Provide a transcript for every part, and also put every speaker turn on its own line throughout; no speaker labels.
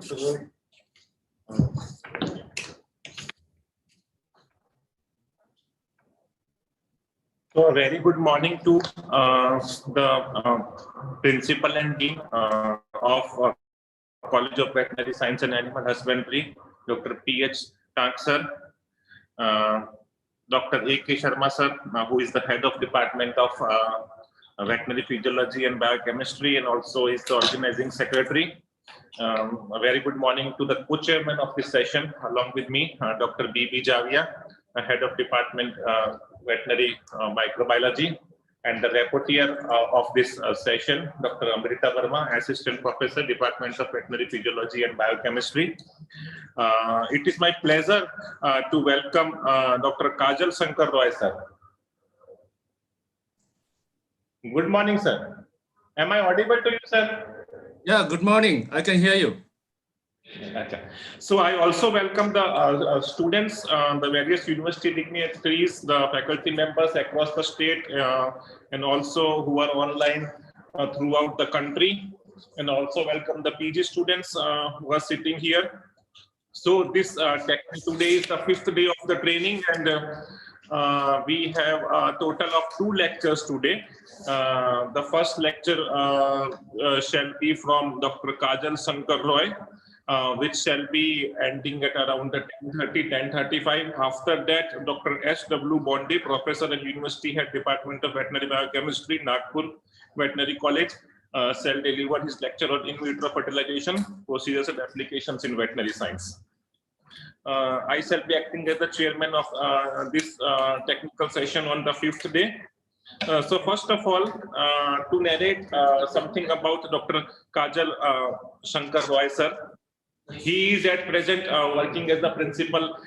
So a very good morning to the principal and dean of College of Veterinary Science and Animal Husbandry, Dr. P.H. Tank sir, Dr. A.K. Sharma sir, who is the head of Department of Veterinary Physiology and Biochemistry, and also is the organizing secretary. A very good morning to the co-chairman of this session, along with me, Dr. B.B. Javia, head of Department Veterinary Microbiology, and the rapporteur of this session, Dr. Amrita Verma, Assistant Professor, Department of Veterinary Physiology and Biochemistry. It is my pleasure to welcome Dr. Kajal Shankar Roy, sir. Good morning, sir. Am I audible to you, sir?
Yeah, good morning. I can hear you.
Okay. So I also welcome the students, the various university dignitaries, the faculty members across the state, and also who are online throughout the country, and also welcome the PG students who are sitting here. So this today is the 5th day of the training, and we have a total of 2 lectures today. The first lecture shall be from Dr. Kajal Shankar Roy, which shall be ending at around 10:30, 10:35. After that, Dr. S.W. Bondi, Professor and University Head, Department of Veterinary Biochemistry, Nagpur Veterinary College, shall deliver his lecture on in vitro fertilization, procedures and applications in veterinary science. I shall be acting as the chairman of this technical session on the 5th day. So first of all, to narrate something about Dr. Kajal Shankar Roy, sir. He is at present working as the principal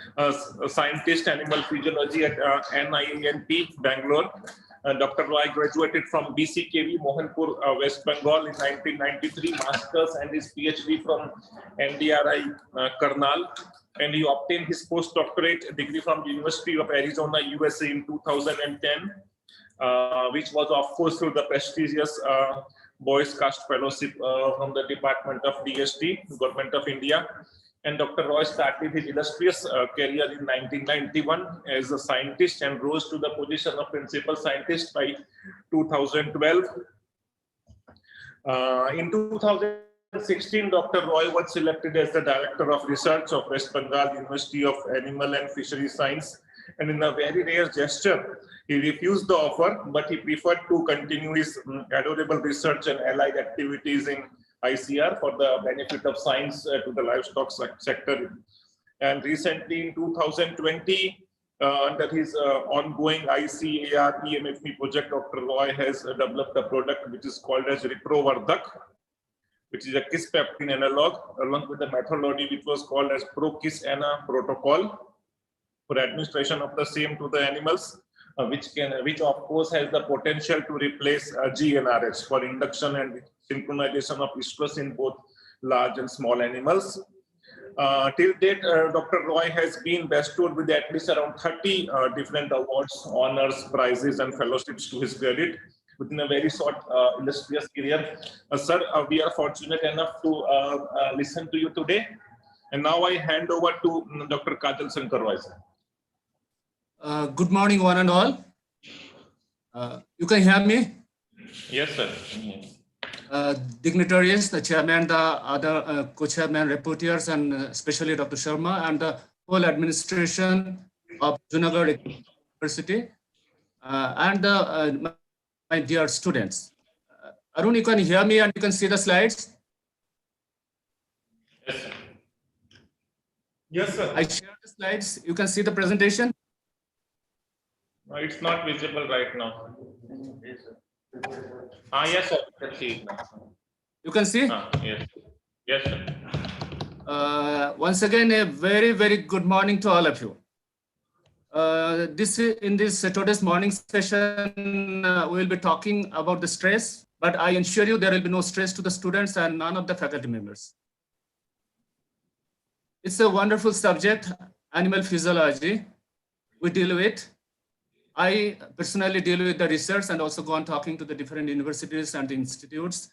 scientist, animal physiology at NINP, Bangalore. Dr. Roy graduated from BCKV, Mohanpur, West Bengal in 1993, masters and his PhD from NDRI, Karnal. And he obtained his postdoctorate degree from University of Arizona, USA in 2010, which was of course through the prestigious Boyce Cast Fellowship from the Department of DST, Government of India. And Dr. Roy started his illustrious career in 1991 as a scientist and rose to the position of principal scientist by 2012. In 2016, Dr. Roy was selected as the Director of Research of West Bengal University of Animal and Fishery Science. And in a very rare gesture, he refused the offer, but he preferred to continue his adorable research and allied activities in ICR for the benefit of science to the livestock sector. And recently in 2020, under his ongoing ICAR EMFP project, Dr. Roy has developed a product which is called as Riprovardak, which is a kispeptin analog, along with the methodology which was called as Pro-Kiss-ANA protocol for administration of the same to the animals, which of course has the potential to replace GnRH for induction and synchronization of estrus in both large and small animals. Till date, Dr. Roy has been bestowed with at least around 30 different awards, honors, prizes, and fellowships to his credit within a very short, illustrious career. Sir, we are fortunate enough to listen to you today. And now I hand over to Dr. Kajal Shankar Roy, sir.
Good morning, one and all. You can hear me?
Yes, sir.
Dignitaries, the chairman, the other co-chairman, rapporteurs, and especially Dr. Sharma, and the whole administration of Junagadh University, and my dear students. Arun, you can hear me and you can see the slides?
Yes, sir.
Yes, sir.
I share the slides. You can see the presentation?
No, it's not visible right now. Yes, sir. You can see it now.
You can see?
Yes. Yes, sir.
Once again, a very, very good morning to all of you. In this today's morning session, we will be talking about the stress, but I assure you there will be no stress to the students and none of the faculty members. It's a wonderful subject, animal physiology. We deal with. I personally deal with the research and also go on talking to the different universities and institutes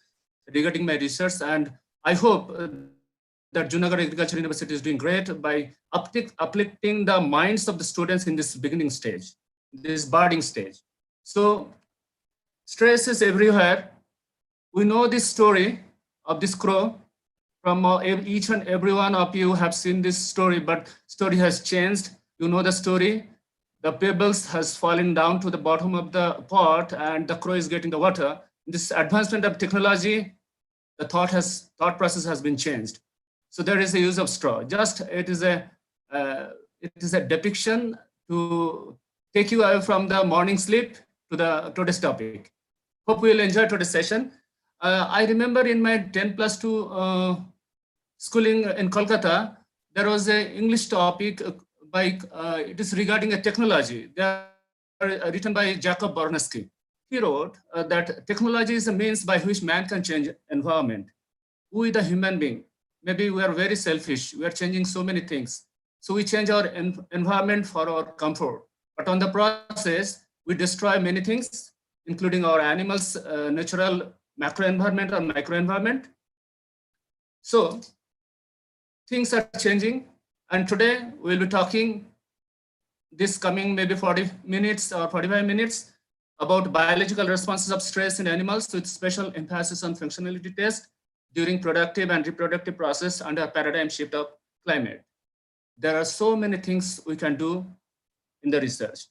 regarding my research. And I hope that Junagadh Agriculture University is doing great by uplifting the minds of the students in this beginning stage, this budding stage. So stress is everywhere. We know this story of this crow. From each and every one of you have seen this story, but story has changed. You know the story. The pebbles has fallen down to the bottom of the pot and the crow is getting the water. This advancement of technology, the thought process has been changed. So there is a use of straw. Just it is a depiction to take you away from the morning sleep to the today's topic. Hope you will enjoy today's session. I remember in my 10+2 schooling in Kolkata, there was an English topic by it is regarding a technology. They are written by Jacob Bornowski. He wrote that technology is a means by which man can change environment. We, the human being, maybe we are very selfish. We are changing so many things. So we change our environment for our comfort. But on the process, we destroy many things, including our animals, natural macro environment or micro environment. So things are changing. And today we'll be talking this coming maybe 40 minutes or 45 minutes about biological responses of stress in animals with special emphasis on functionality test during productive and reproductive process under a paradigm shift of climate. There are so many things we can do in the research.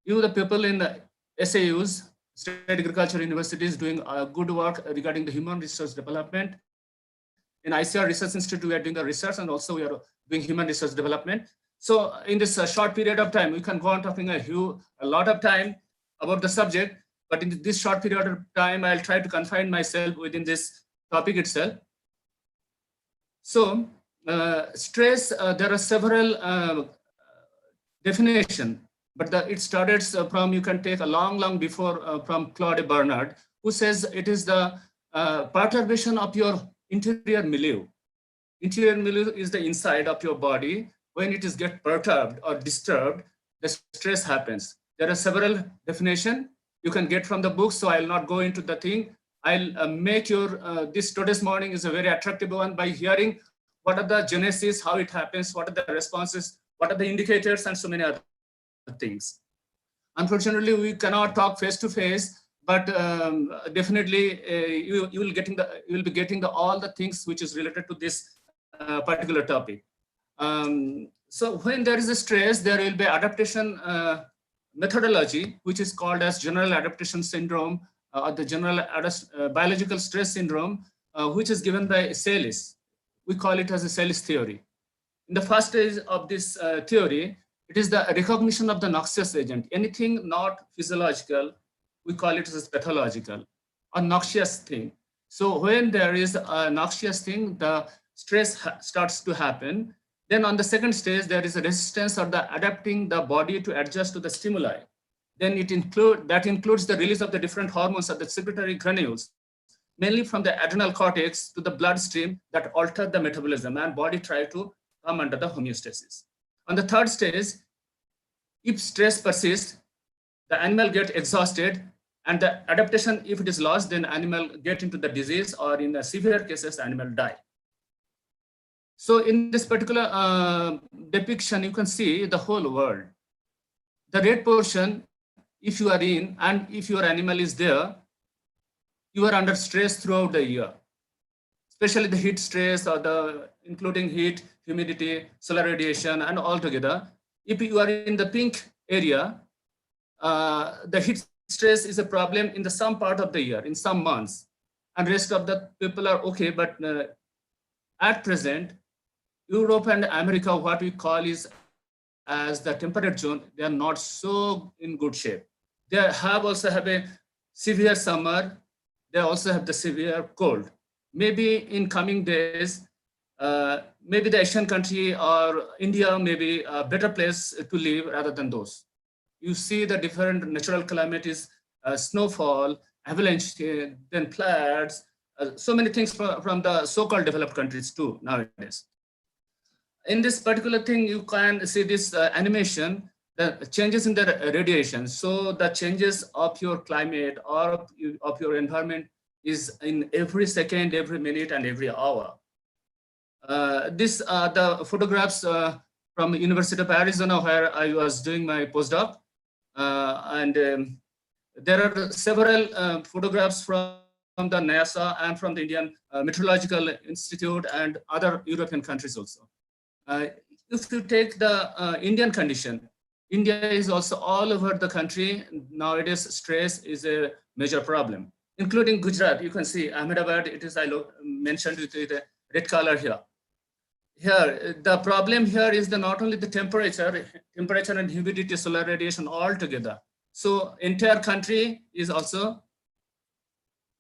You, the people in the SAUs, State Agriculture Universities, doing good work regarding the human resource development. In ICR Research Institute, we are doing the research and also we are doing human resource development. So in this short period of time, we can go on talking a lot of time about the subject, but in this short period of time, I'll try to confine myself within this topic itself. So stress, there are several definitions, but it started from, you can take a long before from Claude Bernard, who says it is the perturbation of your interior milieu. Interior milieu is the inside of your body. When it is get perturbed or disturbed, the stress happens. There are several definitions you can get from the book, so I'll not go into the thing. I'll make your, this today's morning is a very attractive one by hearing what are the genesis, how it happens, what are the responses, what are the indicators, and so many other things. Unfortunately, we cannot talk face to face, but definitely you will be getting all the things which is related to this particular topic. So when there is a stress, there will be adaptation methodology, which is called as general adaptation syndrome or the general biological stress syndrome, which is given by Sellis. We call it as a Sellis theory. In the first stage of this theory, it is the recognition of the noxious agent. Anything not physiological, we call it as pathological or noxious thing. So when there is a noxious thing, the stress starts to happen. Then on the second stage, there is a resistance or the adapting the body to adjust to the stimuli. Then that includes the release of the different hormones of the secretory granules, mainly from the adrenal cortex to the bloodstream that alter the metabolism and body try to come under the homeostasis. On the third stage, if stress persists, the animal gets exhausted and the adaptation, if it is lost, then animal get into the disease or in the severe cases, animal die. So in this particular depiction, you can see the whole world. The red portion, if you are in and if your animal is there, you are under stress throughout the year, especially the heat stress or the including heat, humidity, solar radiation, and all together. If you are in the pink area, the heat stress is a problem in the some part of the year, in some months, and rest of the people are okay. But at present, Europe and America, what we call is as the temperate zone, they are not so in good shape. They also have a severe summer. They also have the severe cold. Maybe in coming days, maybe the Asian country or India may be a better place to live rather than those. You see the different natural calamities, snowfall, avalanche, then floods, so many things from the so-called developed countries too nowadays. In this particular thing, you can see this animation, the changes in the radiation. So the changes of your climate or of your environment is in every second, every minute, and every hour. These are the photographs from University of Arizona, where I was doing my postdoc. There are several photographs from the NASA and from the Indian Meteorological Institute and other European countries also. If you take the Indian condition, India is also all over the country. Nowadays, stress is a major problem, including Gujarat. You can see Ahmedabad, it is, I mentioned with the red color here. Here, the problem here is not only the temperature and humidity, solar radiation all together. So entire country is also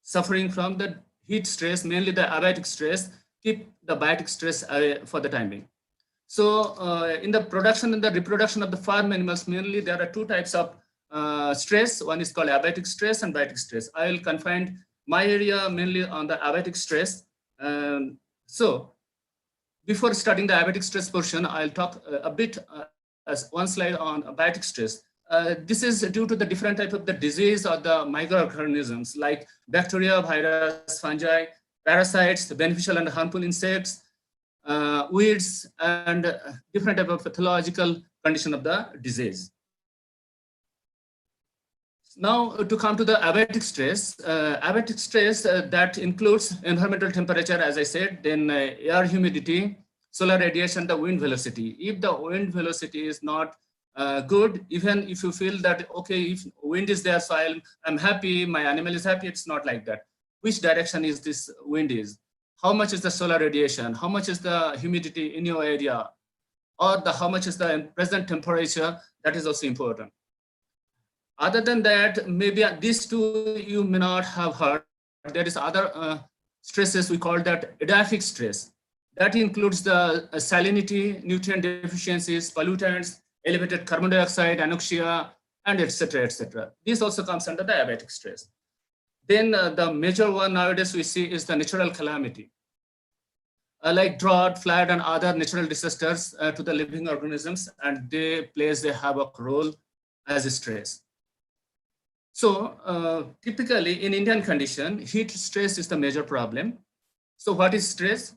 suffering from the heat stress, mainly the abiotic stress. Keep the biotic stress away for the time being. So in the production and the reproduction of the farm animals, mainly there are two types of stress. One is called abiotic stress and biotic stress. I will confine my area mainly on the abiotic stress. So before starting the abiotic stress portion, I'll talk a bit as one slide on biotic stress. This is due to the different type of the disease or the microorganisms like bacteria, virus, fungi, parasites, beneficial and harmful insects, weeds, and different type of pathological condition of the disease. Now to come to the abiotic stress, that includes environmental temperature, as I said, then air humidity, solar radiation, the wind velocity. If the wind velocity is not good, even if you feel that, okay, if wind is there, so I'm happy, my animal is happy, it's not like that. Which direction is this wind is? How much is the solar radiation? How much is the humidity in your area? Or how much is the present temperature? That is also important. Other than that, maybe these two you may not have heard. There is other stresses, we call that edaphic stress. That includes the salinity, nutrient deficiencies, pollutants, elevated carbon dioxide, anoxia, and etc., etc. This also comes under the abiotic stress. Then the major one nowadays we see is the natural calamity, like drought, flood, and other natural disasters to the living organisms, and they play a havoc role as a stress. So typically in Indian condition, heat stress is the major problem. So what is stress?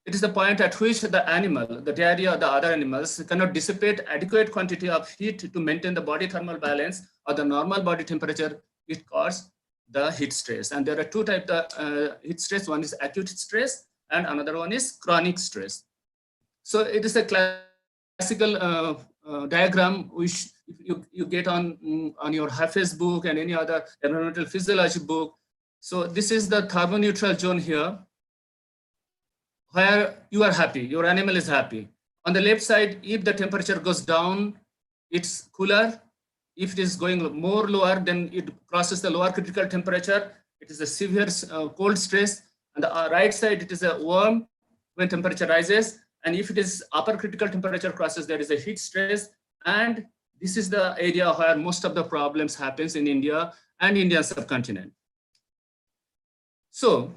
It is the point at which the animal, the dairy or the other animals cannot dissipate adequate quantity of heat to maintain the body thermal balance or the normal body temperature. It causes the heat stress. And there are two types of heat stress. One is acute stress and another one is chronic stress. So it is a classical diagram which you get on your Hafiz book and any other environmental physiology book. So this is the thermoneutral zone here, where you are happy, your animal is happy. On the left side, if the temperature goes down, it's cooler. If it is going more lower, then it crosses the lower critical temperature. It is a severe cold stress. On the right side, it is a warm when temperature rises. And if it is upper critical temperature crosses, there is a heat stress. And this is the area where most of the problems happens in India and Indian subcontinent. So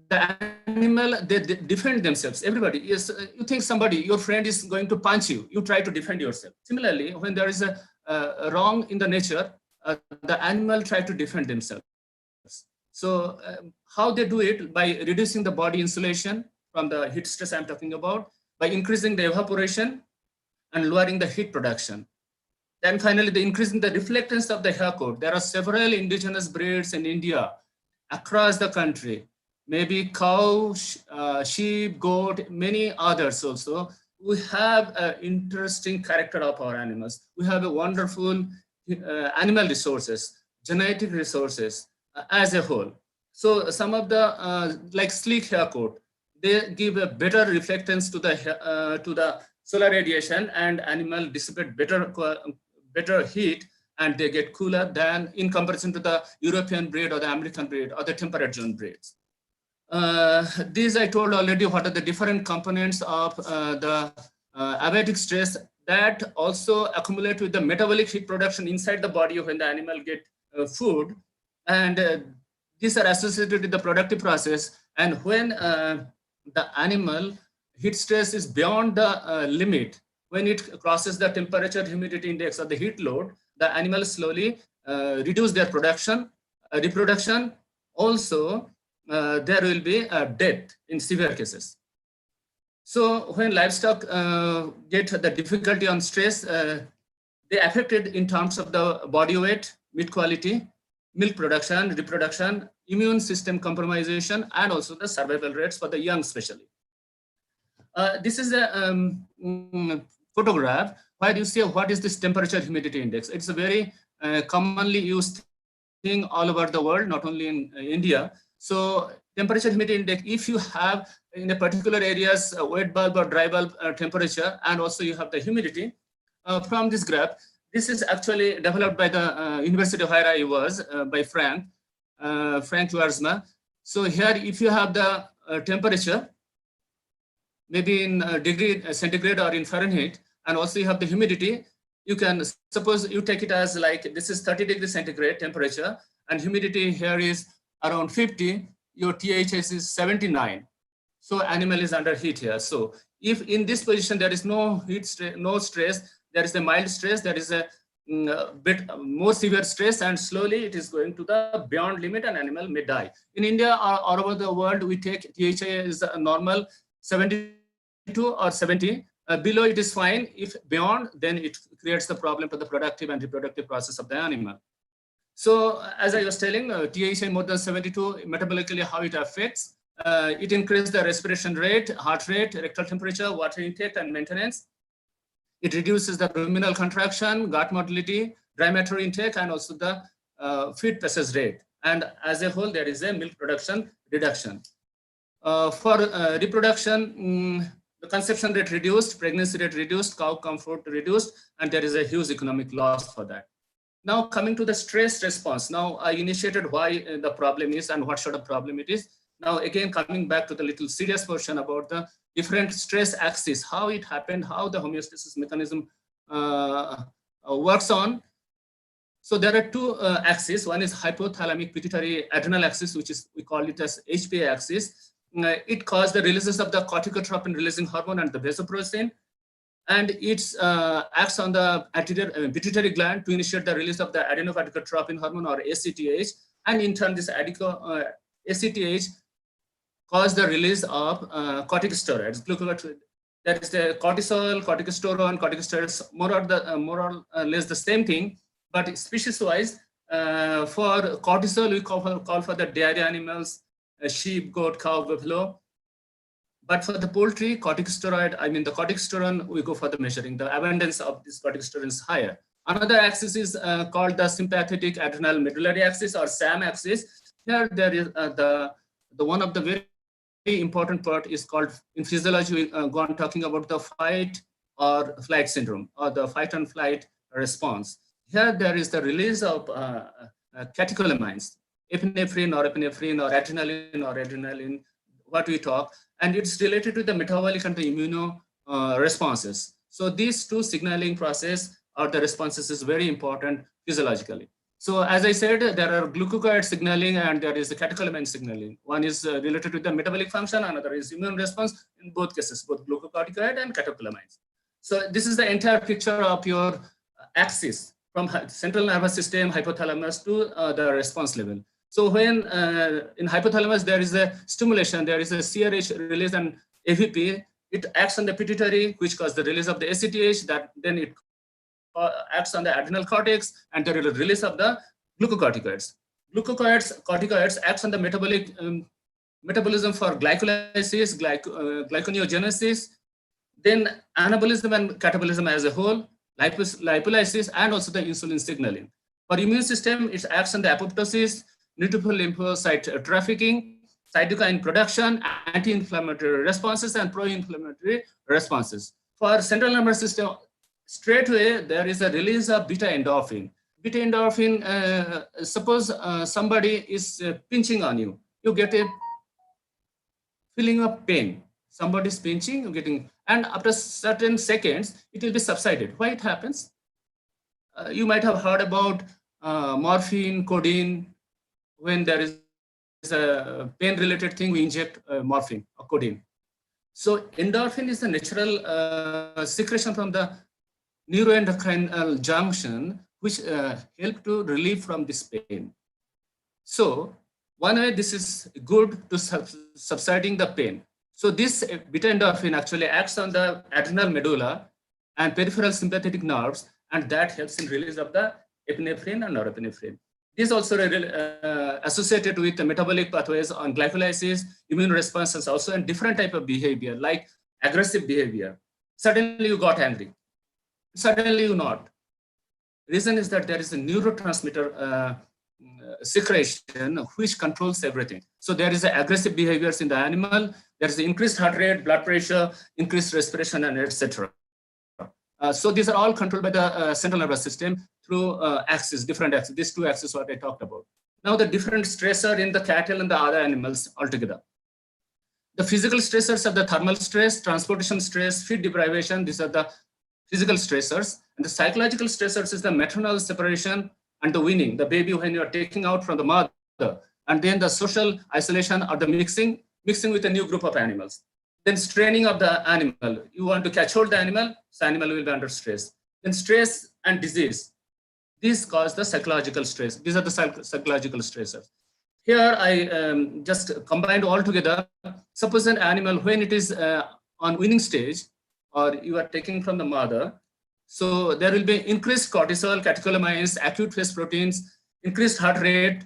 the animal, they defend themselves. Everybody, yes, you think somebody, your friend is going to punch you, you try to defend yourself. Similarly, when there is a wrong in the nature, the animal try to defend themselves. So how they do it? By reducing the body insulation from the heat stress I'm talking about, by increasing the evaporation and lowering the heat production. Then finally, the increasing the reflectance of the hair coat. There are several indigenous breeds in India across the country. Maybe cow, sheep, goat, many others also. We have an interesting character of our animals. We have a wonderful animal resources, genetic resources as a whole. So some of the like sleek hair coat, they give a better reflectance to the solar radiation, and animal dissipate better heat, and they get cooler than in comparison to the European breed or the American breed or the temperate zone breeds. These I told already what are the different components of the abiotic stress that also accumulate with the metabolic heat production inside the body when the animal get food, and these are associated with the productive process. And when the animal heat stress is beyond the limit, when it crosses the temperature humidity index or the heat load, the animals slowly reduce their reproduction. Also, there will be a death in severe cases. So when livestock get the difficulty on stress, they affected in terms of the body weight, meat quality, milk production, reproduction, immune system compromisation, and also the survival rates for the young especially. This is a photograph where you see what is this temperature humidity index. It's a very commonly used thing all over the world, not only in India. So temperature humidity index, if you have in a particular areas wet bulb or dry bulb temperature, and also you have the humidity from this graph, this is actually developed by the university where I was by Frank Wersma. So here, if you have the temperature, maybe in degree centigrade or in Fahrenheit, and also you have the humidity, you can suppose you take it as like this is 30 degrees centigrade temperature and humidity here is around 50, your THS is 79. So animal is under heat here. So if in this position there is no heat, no stress, there is a mild stress, there is a bit more severe stress, and slowly it is going to the beyond limit and animal may die. In India or all over the world, we take THA is a normal 72 or 70. Below it is fine. If beyond, then it creates the problem for the productive and reproductive process of the animal. So as I was telling, THA more than 72, metabolically how it affects, it increases the respiration rate, heart rate, rectal temperature, water intake and maintenance. It reduces the ruminal contraction, gut motility, dry matter intake, and also the feed passage rate. And as a whole, there is a milk production reduction. For reproduction, the conception rate reduced, pregnancy rate reduced, cow comfort reduced, and there is a huge economic loss for that. Now coming to the stress response. Now I initiated why the problem is and what sort of problem it is. Now again, coming back to the little serious portion about the different stress axis, how it happened, how the homeostasis mechanism works on. So there are two axes. One is hypothalamic pituitary adrenal axis, which is, we call it as HPA axis. It causes the releases of the corticotropin releasing hormone and the vasopressin. And it acts on the pituitary gland to initiate the release of the adenocorticotropin hormone or ACTH. And in turn, this ACTH cause the release of corticosteroids. That is the cortisol, corticosterone, corticosteroids, more or less the same thing, but species-wise, for cortisol, we call for the dairy animals, sheep, goat, cow, buffalo. But for the poultry, corticosteroid, I mean the corticosterone, we go for the measuring. The abundance of this corticosterone is higher. Another axis is called the sympathetic adrenal medullary axis or SAM axis. Here there is the one of the very important part is called, in physiology, we go on talking about the fight or flight syndrome or the fight and flight response. Here there is the release of catecholamines, epinephrine, norepinephrine, or adrenaline, what we talk, and it's related to the metabolic and the immuno responses. So these two signaling process or the responses is very important physiologically. So as I said, there are glucocorticoid signaling and there is the catecholamine signaling. One is related to the metabolic function, another is immune response. In both cases, both glucocorticoid and catecholamines. So this is the entire picture of your axis from central nervous system, hypothalamus to the response level. So when in hypothalamus, there is a stimulation, there is a CRH release and AVP, it acts on the pituitary, which causes the release of the ACTH, that then it acts on the adrenal cortex, and there is a release of the glucocorticoids. Corticoids acts on the metabolic metabolism for glycolysis, glyconeogenesis, then anabolism and catabolism as a whole, lipolysis, and also the insulin signaling. For immune system, it acts on the apoptosis, neutrophil lymphocyte trafficking, cytokine production, anti-inflammatory responses, and pro-inflammatory responses. For central nervous system, straight away, there is a release of beta endorphin. Beta endorphin, suppose somebody is pinching on you, you get a feeling of pain. Somebody is pinching, you're getting, and after certain seconds, it will be subsided. Why it happens? You might have heard about morphine, codeine. When there is a pain-related thing, we inject morphine or codeine. So endorphin is the natural secretion from the neuroendocrinal junction, which help to relieve from this pain. So one way this is good to subsiding the pain. So this beta endorphin actually acts on the adrenal medulla and peripheral sympathetic nerves, and that helps in release of the epinephrine and norepinephrine. This is also associated with the metabolic pathways on glycolysis, immune responses also, and different type of behavior like aggressive behavior. Suddenly you got angry. Suddenly you not. Reason is that there is a neurotransmitter secretion which controls everything. So there is aggressive behaviors in the animal. There is increased heart rate, blood pressure, increased respiration, and etc. So these are all controlled by the central nervous system through axes, different axes. These two axes what I talked about. Now the different stressor in the cattle and the other animals altogether. The physical stressors are the thermal stress, transportation stress, feed deprivation. These are the physical stressors. And the psychological stressors is the maternal separation and the weaning, the baby when you are taking out from the mother. And then the social isolation or the mixing with a new group of animals. Then straining of the animal. You want to catch hold the animal, so animal will be under stress. Then stress and disease. These cause the psychological stress. These are the psychological stressors. Here I just combined all together. Suppose an animal, when it is on weaning stage, or you are taking from the mother, so there will be increased cortisol, catecholamines, acute phase proteins, increased heart rate.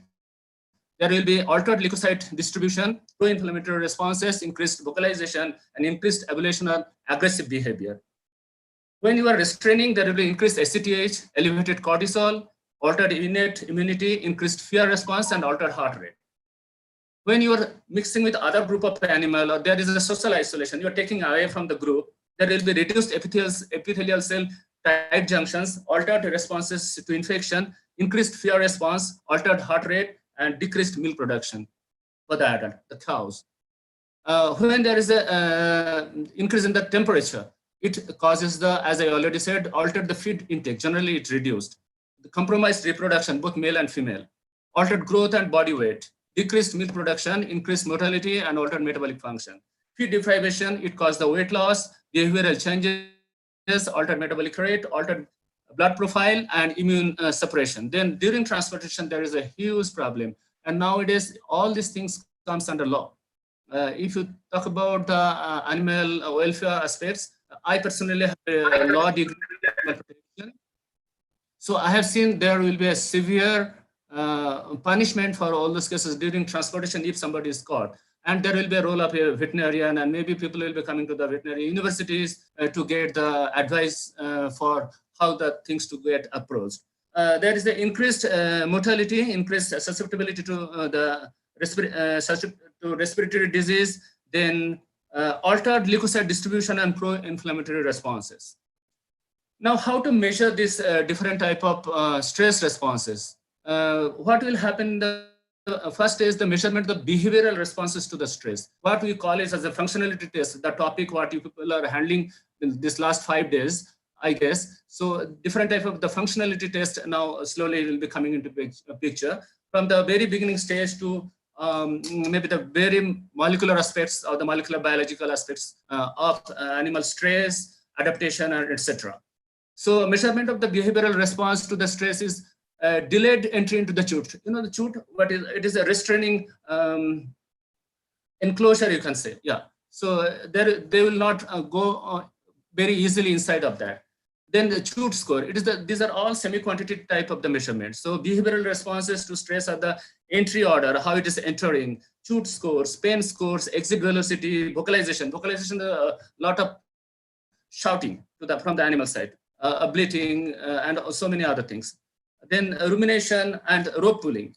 There will be altered leukocyte distribution, pro-inflammatory responses, increased vocalization, and increased evolution of aggressive behavior. When you are restraining, there will be increased ACTH, elevated cortisol, altered innate immunity, increased fear response, and altered heart rate. When you are mixing with other group of animal, or there is a social isolation, you are taking away from the group, there will be reduced epithelial cell tight junctions, altered responses to infection, increased fear response, altered heart rate, and decreased milk production for the adult, the cows. When there is a increase in the temperature, it causes the, as I already said, altered the feed intake. Generally, it reduced. The compromised reproduction, both male and female, altered growth and body weight, decreased milk production, increased mortality, and altered metabolic function. Feed deprivation, it caused the weight loss, behavioral changes, altered metabolic rate, altered blood profile, and immune suppression. Then during transportation, there is a huge problem. And nowadays, all these things comes under law. If you talk about the animal welfare aspects, I personally have a law degree in animal protection. So I have seen there will be a severe punishment for all those cases during transportation if somebody is caught. And there will be a role of a veterinarian, and maybe people will be coming to the veterinary universities to get the advice for how the things to get approached. There is the increased mortality, increased susceptibility to the respiratory disease, then altered leukocyte distribution and pro-inflammatory responses. Now, how to measure this different type of stress responses? What will happen? First is the measurement of behavioral responses to the stress. What we call is as a functionality test, the topic what you people are handling in this last 5 days, I guess. So different type of the functionality test now slowly will be coming into picture from the very beginning stage to maybe the very molecular aspects or the molecular biological aspects of animal stress, adaptation, and etc. So measurement of the behavioral response to the stress is delayed entry into the chute. You know the chute, what is it? Is a restraining enclosure, you can say. Yeah. So they will not go very easily inside of that. Then the chute score. These are all semi-quantitative type of the measurement. So behavioral responses to stress are the entry order, how it is entering, chute scores, pain scores, exit velocity, vocalization. Vocalization, a lot of shouting from the animal side, bleating, and so many other things. Then rumination and rope pulling.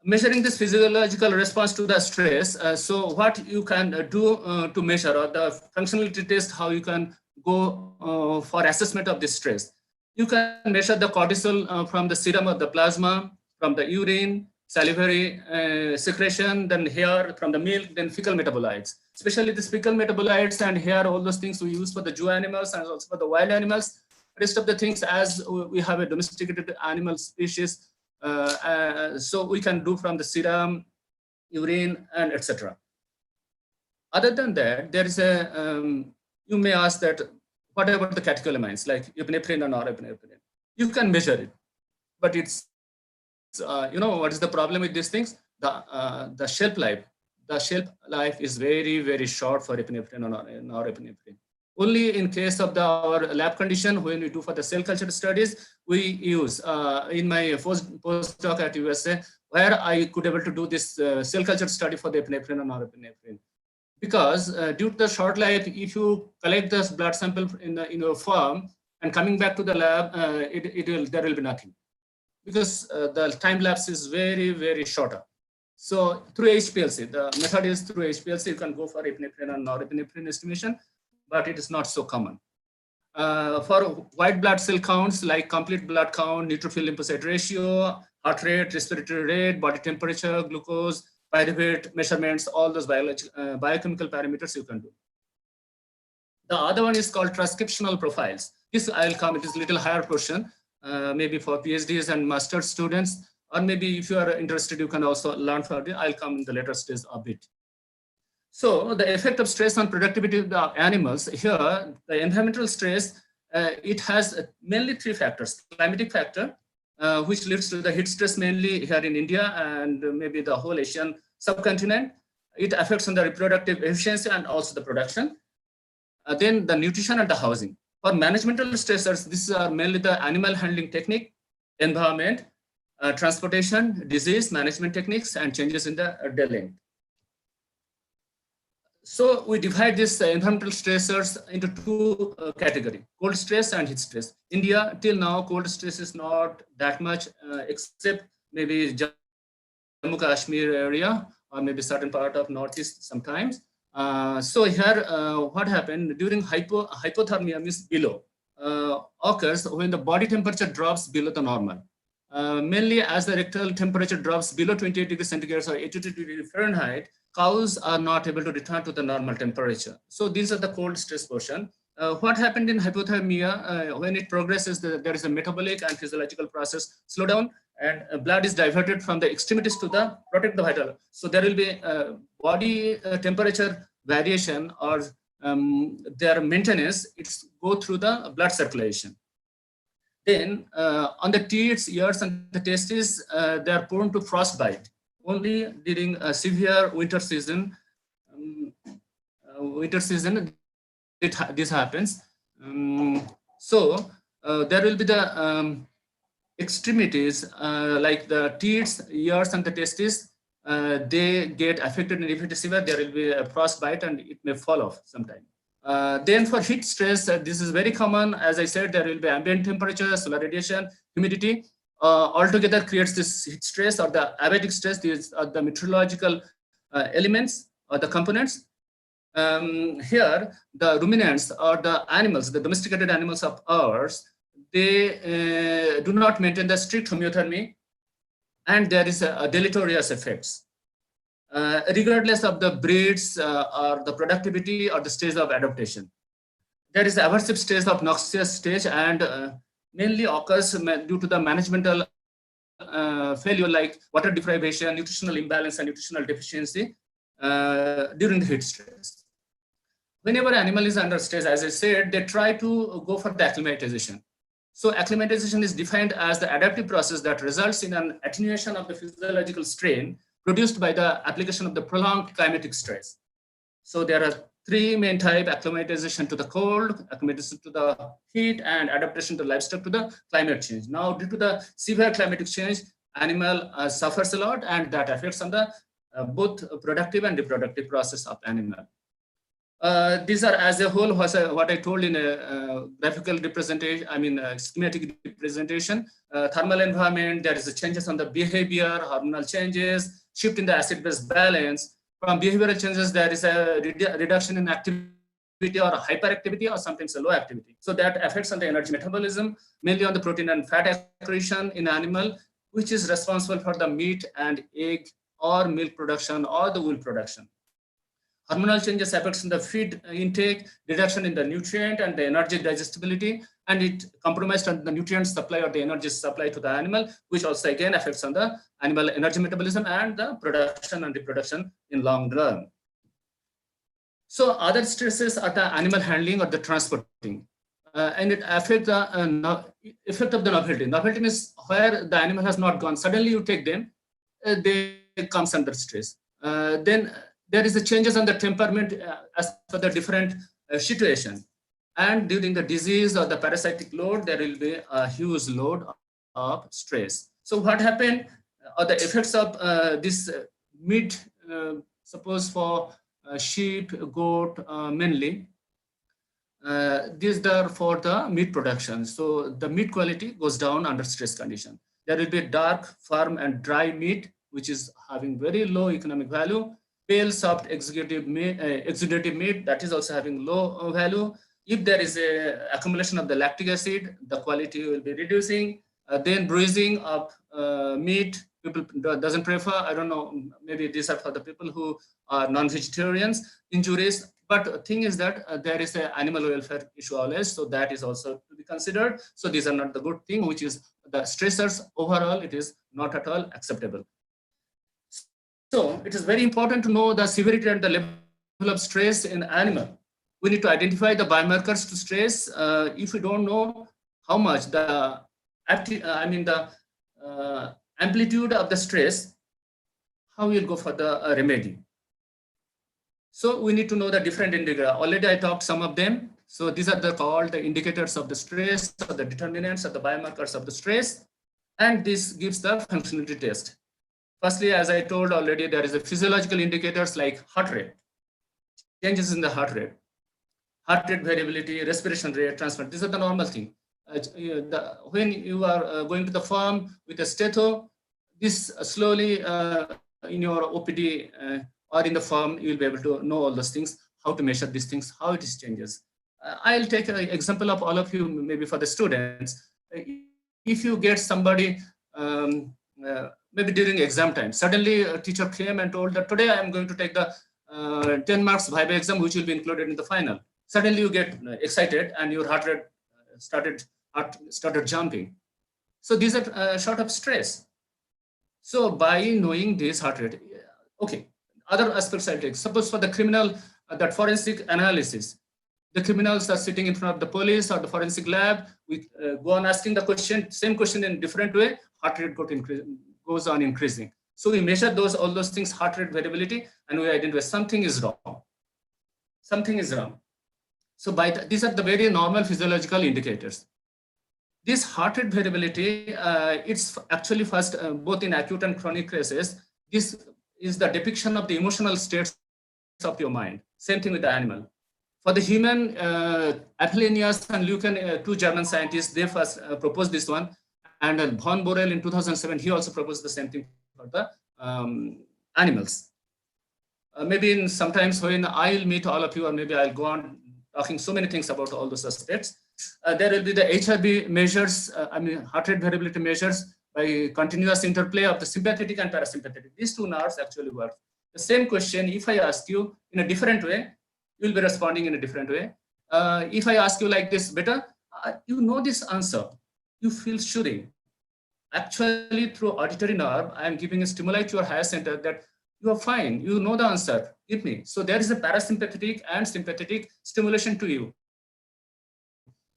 Measuring this physiological response to the stress. So what you can do to measure, or the functionality test, how you can go for assessment of this stress. You can measure the cortisol from the serum of the plasma, from the urine, salivary secretion, then hair from the milk, then fecal metabolites. Especially the fecal metabolites and hair, all those things we use for the zoo animals and also for the wild animals. Rest of the things, as we have a domesticated animal species, so we can do from the serum, urine, and etc. Other than that, there is a, you may ask that, what about the catecholamines like epinephrine and norepinephrine? You can measure it, but it's, you know, what is the problem with these things? The shelf life. the shelf life is very, very short for epinephrine or norepinephrine. Only in case of our lab condition, when we do for the cell culture studies, we use, in my postdoc at USA, where I could able to do this cell culture study for the epinephrine and norepinephrine. Because due to the short life, if you collect this blood sample in your farm and coming back to the lab, there will be nothing, because the time lapse is very, very shorter. So through HPLC, the method is through HPLC, you can go for epinephrine and norepinephrine estimation, but it is not so common. For white blood cell counts like complete blood count, neutrophil lymphocyte ratio, heart rate, respiratory rate, body temperature, glucose, pyruvate measurements, all those biochemical parameters you can do. The other one is called transcriptional profiles. This I'll come, it is a little higher portion, maybe for PhDs and master's students, or maybe if you are interested, you can also learn for it. I'll come in the later stage a bit. So the effect of stress on productivity of the animals here, the environmental stress, it has mainly three factors. Climatic factor, which leads to the heat stress mainly here in India and maybe the whole Asian subcontinent. It affects on the reproductive efficiency and also the production. Then the nutrition and the housing. For managemental stressors, these are mainly the animal handling technique, environment, transportation, disease management techniques, and changes in the day length. So we divide these environmental stressors into two categories, cold stress and heat stress. India, till now, cold stress is not that much, except maybe Jammu Kashmir area, or maybe certain part of Northeast sometimes. So here, what happened during hypothermia means below, occurs when the body temperature drops below the normal. Mainly as the rectal temperature drops below 28 degrees centigrade or 82 degrees Fahrenheit, cows are not able to return to the normal temperature. So these are the cold stress portion. What happened in hypothermia, when it progresses, there is a metabolic and physiological process slow down, and blood is diverted from the extremities to the protect the vital. So there will be body temperature variation or their maintenance, it's go through the blood circulation. Then on the teats, ears, and the testes, they are prone to frostbite. Only during a severe winter season, this happens. So there will be the extremities like the teats, ears, and the testes. They get affected, and if it is severe, there will be a frostbite, and it may fall off sometime. Then for heat stress, this is very common. As I said, there will be ambient temperature, solar radiation, humidity. Altogether creates this heat stress or the abatic stress. These are the meteorological elements or the components. Here, the ruminants or the animals, the domesticated animals of ours, they do not maintain the strict homeothermy, and there is a deleterious effects. Regardless of the breeds or the productivity or the stage of adaptation. There is aversive stage of noxious stage, and mainly occurs due to the managemental failure like water deprivation, nutritional imbalance, and nutritional deficiency during the heat stress. Whenever animal is under stress, as I said, they try to go for the acclimatization. So acclimatization is defined as the adaptive process that results in an attenuation of the physiological strain produced by the application of the prolonged climatic stress. So there are three main types: acclimatization to the cold, acclimatization to the heat, and adaptation to livestock to the climate change. Now, due to the severe climatic change, animal suffers a lot, and that affects on the both productive and reproductive process of animal. These are as a whole what I told in a graphical representation, schematic representation. Thermal environment, there is a changes on the behavior, hormonal changes, shift in the acid-base balance. From behavioral changes, there is a reduction in activity or hyperactivity or sometimes a low activity. So that affects on the energy metabolism, mainly on the protein and fat accretion in animal, which is responsible for the meat and egg or milk production or the wool production. Hormonal changes affects in the feed intake, reduction in the nutrient and the energy digestibility, and it compromised on the nutrient supply or the energy supply to the animal, which also again affects on the animal energy metabolism and the production and reproduction in long run. So other stresses are the animal handling or the transporting, and it affects the effect of the novelty. Novelty is where the animal has not gone. Suddenly you take them, they comes under stress. Then there is a changes on the temperament as per the different situation. And during the disease or the parasitic load, there will be a huge load of stress. So what happened, or the effects of this meat, suppose for sheep, goat mainly, these are for the meat production. So the meat quality goes down under stress condition. There will be dark, firm and dry meat, which is having very low economic value. Pale, soft, exudative meat, that is also having low value. If there is a accumulation of the lactic acid, the quality will be reducing. Then bruising of meat, people doesn't prefer. I don't know, maybe these are for the people who are non-vegetarians. Injuries, but the thing is that there is an animal welfare issue always, so that is also to be considered. So these are not the good thing, which is the stressors overall, it is not at all acceptable. So it is very important to know the severity and the level of stress in animal. We need to identify the biomarkers to stress. If we don't know how much the amplitude of the stress, how we'll go for the remedy. So we need to know the different indicators. Already I talked some of them. So these are called the indicators of the stress, or the determinants of the biomarkers of the stress. And this gives the functionality test. Firstly, as I told already, there is a physiological indicators like heart rate, changes in the heart rate variability, respiration rate, transport. These are the normal thing. When you are going to the farm with a stetho, this slowly in your OPD or in the farm, you will be able to know all those things, how to measure these things, how it is changes. I'll take an example of all of you, maybe for the students. If you get somebody, maybe during exam time, suddenly a teacher came and told that today I am going to take the 10 marks Viva exam, which will be included in the final. Suddenly you get excited and your heart rate started jumping. So these are sort of stress. So by knowing this heart rate, okay, other aspects I'll take. Suppose for the criminal, that forensic analysis, the criminals are sitting in front of the police or the forensic lab. We go on asking the question, same question in different way, heart rate goes on increasing. So we measure all those things, heart rate variability, and we identify something is wrong. Something is wrong. So these are the very normal physiological indicators. This heart rate variability, it's actually first, both in acute and chronic cases, this is the depiction of the emotional states of your mind. Same thing with the animal. For the human, Apollonius and Lucan, two German scientists, they first proposed this one. And von Borel in 2007, he also proposed the same thing for the animals. Maybe sometimes when I'll meet all of you, or maybe I'll go on talking so many things about all those aspects. There will be the HRV measures, heart rate variability measures by continuous interplay of the sympathetic and parasympathetic. These two nerves actually work. The same question, if I ask you in a different way, you will be responding in a different way. If I ask you like this, better, you know this answer, you feel shooting. Actually, through auditory nerve, I am giving a stimuli to your higher center that you are fine, you know the answer, give me. So there is a parasympathetic and sympathetic stimulation to you.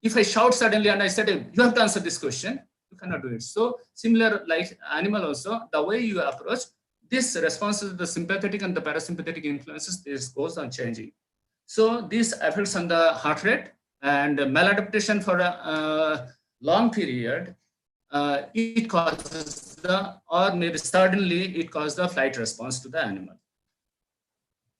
If I shout suddenly and I said, you have to answer this question, you cannot do it. So similar like animal also, the way you approach, this responses to the sympathetic and the parasympathetic influences, this goes on changing. So this affects on the heart rate, and maladaptation for a long period, it causes or maybe suddenly it causes the flight response to the animal.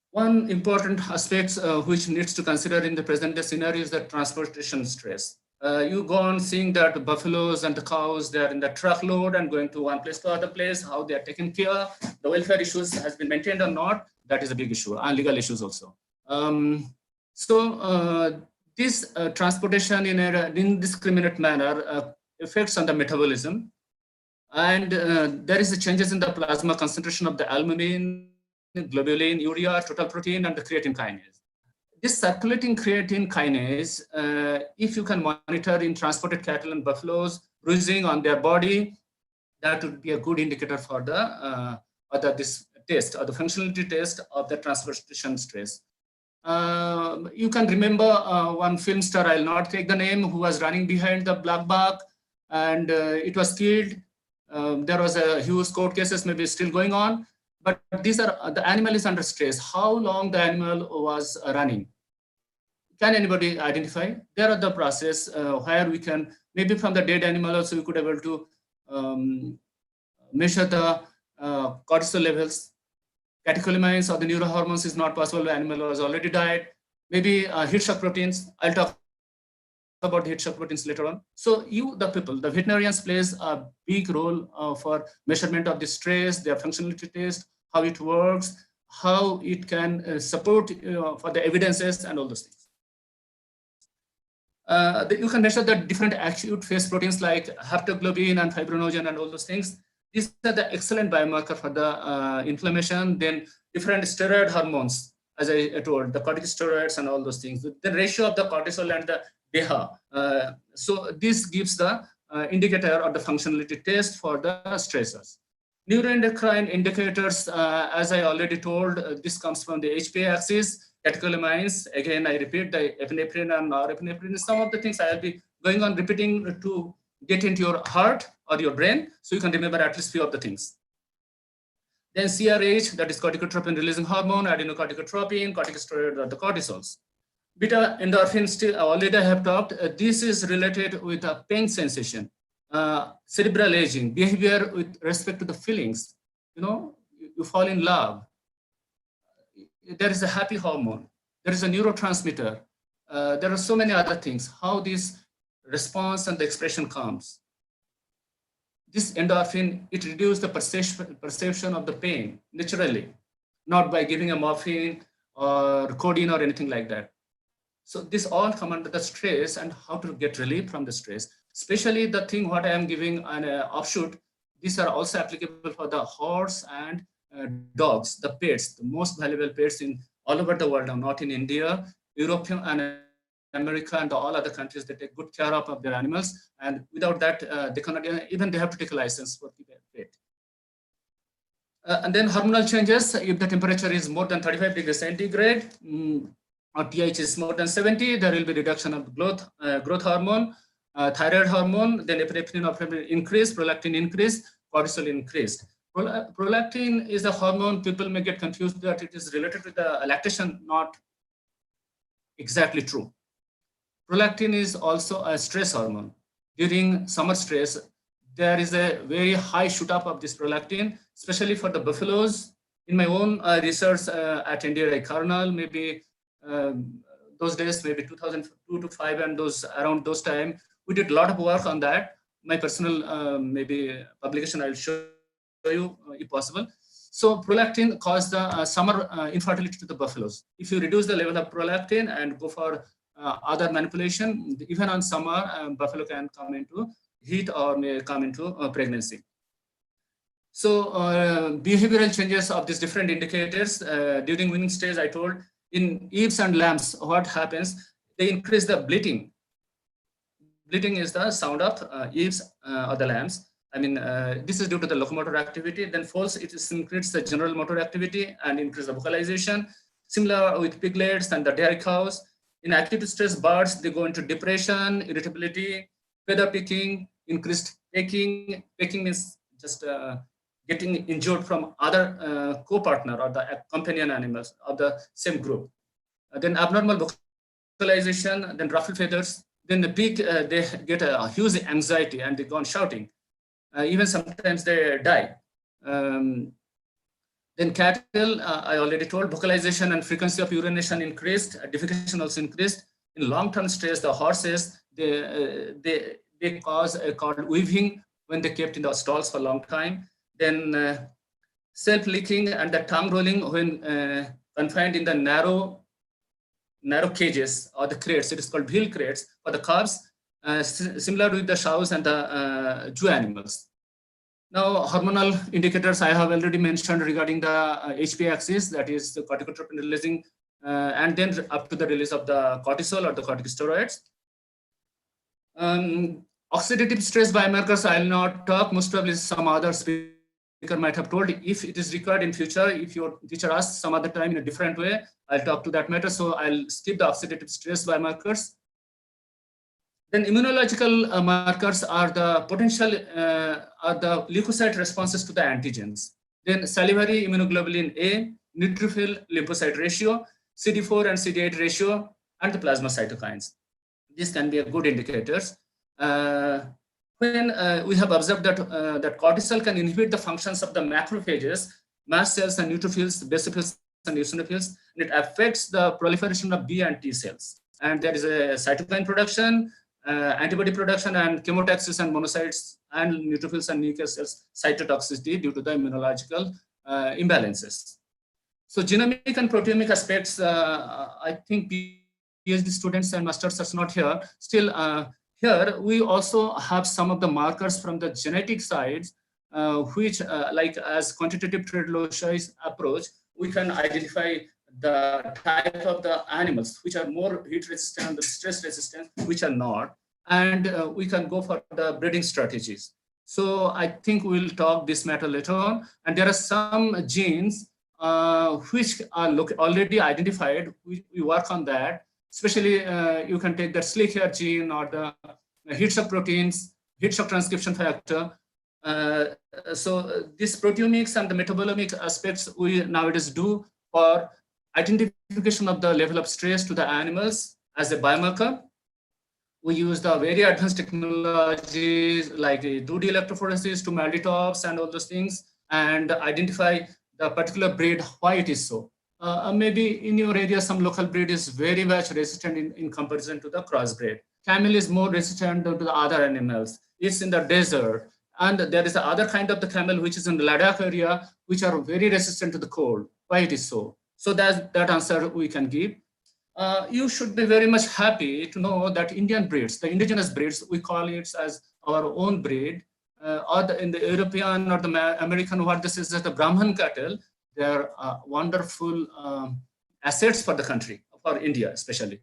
One important aspect which needs to consider in the present day scenario is the transportation stress. You go on seeing that buffaloes and the cows, they are in the truckload and going to one place to other place, how they are taken care, the welfare issues has been maintained or not, that is a big issue, and legal issues also. This transportation in an indiscriminate manner affects on the metabolism, and there is a changes in the plasma concentration of the albumin, globulin, urea, total protein, and the creatine kinase. This circulating creatine kinase, if you can monitor in transported cattle and buffaloes, bruising on their body, that would be a good indicator for the this test or the functionality test of the transportation stress. You can remember one film star, I'll not take the name, who was running behind the black buck, and it was killed. There was a huge court cases maybe still going on, but these are, the animal is under stress. How long the animal was running? Can anybody identify? There are the process where we can, maybe from the dead animal also we could able to measure the cortisol levels. Catecholamines or the neurohormones is not possible. The animal was already died. Maybe heat shock proteins. I'll talk about the heat shock proteins later on. So you, the people, the veterinarians plays a big role for measurement of the stress, their functionality test, how it works, how it can support for the evidences and all those things. You can measure the different acute phase proteins like haptoglobin and fibrinogen and all those things. These are the excellent biomarker for the inflammation. Then different steroid hormones, as I told, the corticosteroids and all those things. The ratio of the cortisol and the DHA. So this gives the indicator or the functionality test for the stressors. Neuroendocrine indicators, as I already told, this comes from the HPA axis. Catecholamines, again, I repeat, the epinephrine and norepinephrine. Some of the things I will be going on repeating to get into your heart or your brain, so you can remember at least few of the things. Then CRH, that is corticotropin releasing hormone, adenocorticotropin, corticosteroid, or the cortisols. Beta endorphin, still already I have talked. This is related with a pain sensation, cerebral aging, behavior with respect to the feelings. You know, you fall in love. There is a happy hormone. There is a neurotransmitter. There are so many other things. How this response and the expression comes. This endorphin, it reduces the perception of the pain naturally, not by giving a morphine or codeine or anything like that. So this all come under the stress and how to get relief from the stress. Especially the thing what I am giving an offshoot, these are also applicable for the horse and dogs, the pets, the most valuable pets in all over the world, not in India, Europe and America and all other countries. They take good care of their animals, and without that, they cannot even they have to take a license for the pet. And then hormonal changes. If the temperature is more than 35 degrees centigrade, or pH is more than 70, there will be reduction of growth hormone, thyroid hormone, then epinephrine or increase, prolactin increase, cortisol increased. Prolactin is a hormone. People may get confused that it is related to the lactation. Not exactly true. Prolactin is also a stress hormone. During summer stress, there is a very high shoot up of this prolactin, especially for the buffaloes. In my own research at NDRI Karnal, maybe those days, maybe 2002 to 5 and those around those time, we did a lot of work on that. My personal maybe publication I'll show you if possible. So prolactin caused the summer infertility to the buffaloes. If you reduce the level of prolactin and go for other manipulation, even on summer, buffalo can come into heat or may come into pregnancy. So behavioral changes of these different indicators during weaning stage, I told in ewes and lambs, what happens? They increase the bleating. Bleating is the sound of ewes or the lambs. I mean, this is due to the locomotor activity. Then foals, it increases the general motor activity and increase the vocalization. Similar with piglets and the dairy cows. In acute stress birds, they go into depression, irritability, feather picking, increased pecking. Pecking means just getting injured from other co-partner or the companion animals of the same group. Then abnormal vocalization, then ruffle feathers. Then the pig, they get a huge anxiety and they go on shouting. Even sometimes they die. Then cattle, I already told, vocalization and frequency of urination increased, defecation also increased. In long-term stress, the horses, they cause called weaving when they kept in the stalls for a long time. Then self-licking and the tongue rolling when confined in the narrow cages or the crates. It is called wheel crates for the calves, similar with the sows and the Jew animals. Now, hormonal indicators I have already mentioned regarding the HPA axis, that is the corticotropin releasing, and then up to the release of the cortisol or the corticosteroids. Oxidative stress biomarkers, I will not talk. Most probably some other speaker might have told. If it is required in future, if your teacher asks some other time in a different way, I'll talk to that matter. So I'll skip the oxidative stress biomarkers. Then immunological markers are the potential, are the leukocyte responses to the antigens. Then salivary immunoglobulin A, neutrophil lymphocyte ratio, CD4 and CD8 ratio, and the plasma cytokines. These can be a good indicators. When we have observed that cortisol can inhibit the functions of the macrophages, mast cells and neutrophils, basophils and eosinophils, and it affects the proliferation of B and T cells. And there is a cytokine production, antibody production, and chemotaxis and monocytes and neutrophils and nucleus cells cytotoxicity due to the immunological imbalances. So genomic and proteomic aspects, I think PhD students and masters are not here. Still, here we also have some of the markers from the genetic sides, which like as quantitative trait loci approach, we can identify the type of the animals which are more heat resistant, the stress resistant, which are not, and we can go for the breeding strategies. So I think we'll talk this matter later on. And there are some genes which are already identified. We work on that. Especially, you can take the slick hair gene or the heat shock proteins, heat shock transcription factor. So this proteomics and the metabolomic aspects we nowadays do for identification of the level of stress to the animals as a biomarker. We use the very advanced technologies like 2D electrophoresis to Malditovs and all those things, and identify the particular breed, why it is so. Maybe in your area, some local breed is very much resistant in comparison to the crossbred. Camel is more resistant to the other animals. It's in the desert. And there is the other kind of the camel, which is in the Ladakh area, which are very resistant to the cold. Why it is so? So that answer we can give. You should be very much happy to know that Indian breeds, the indigenous breeds, we call it as our own breed, or in the European or the American, what this is the Brahman cattle, they are wonderful assets for the country, for India especially,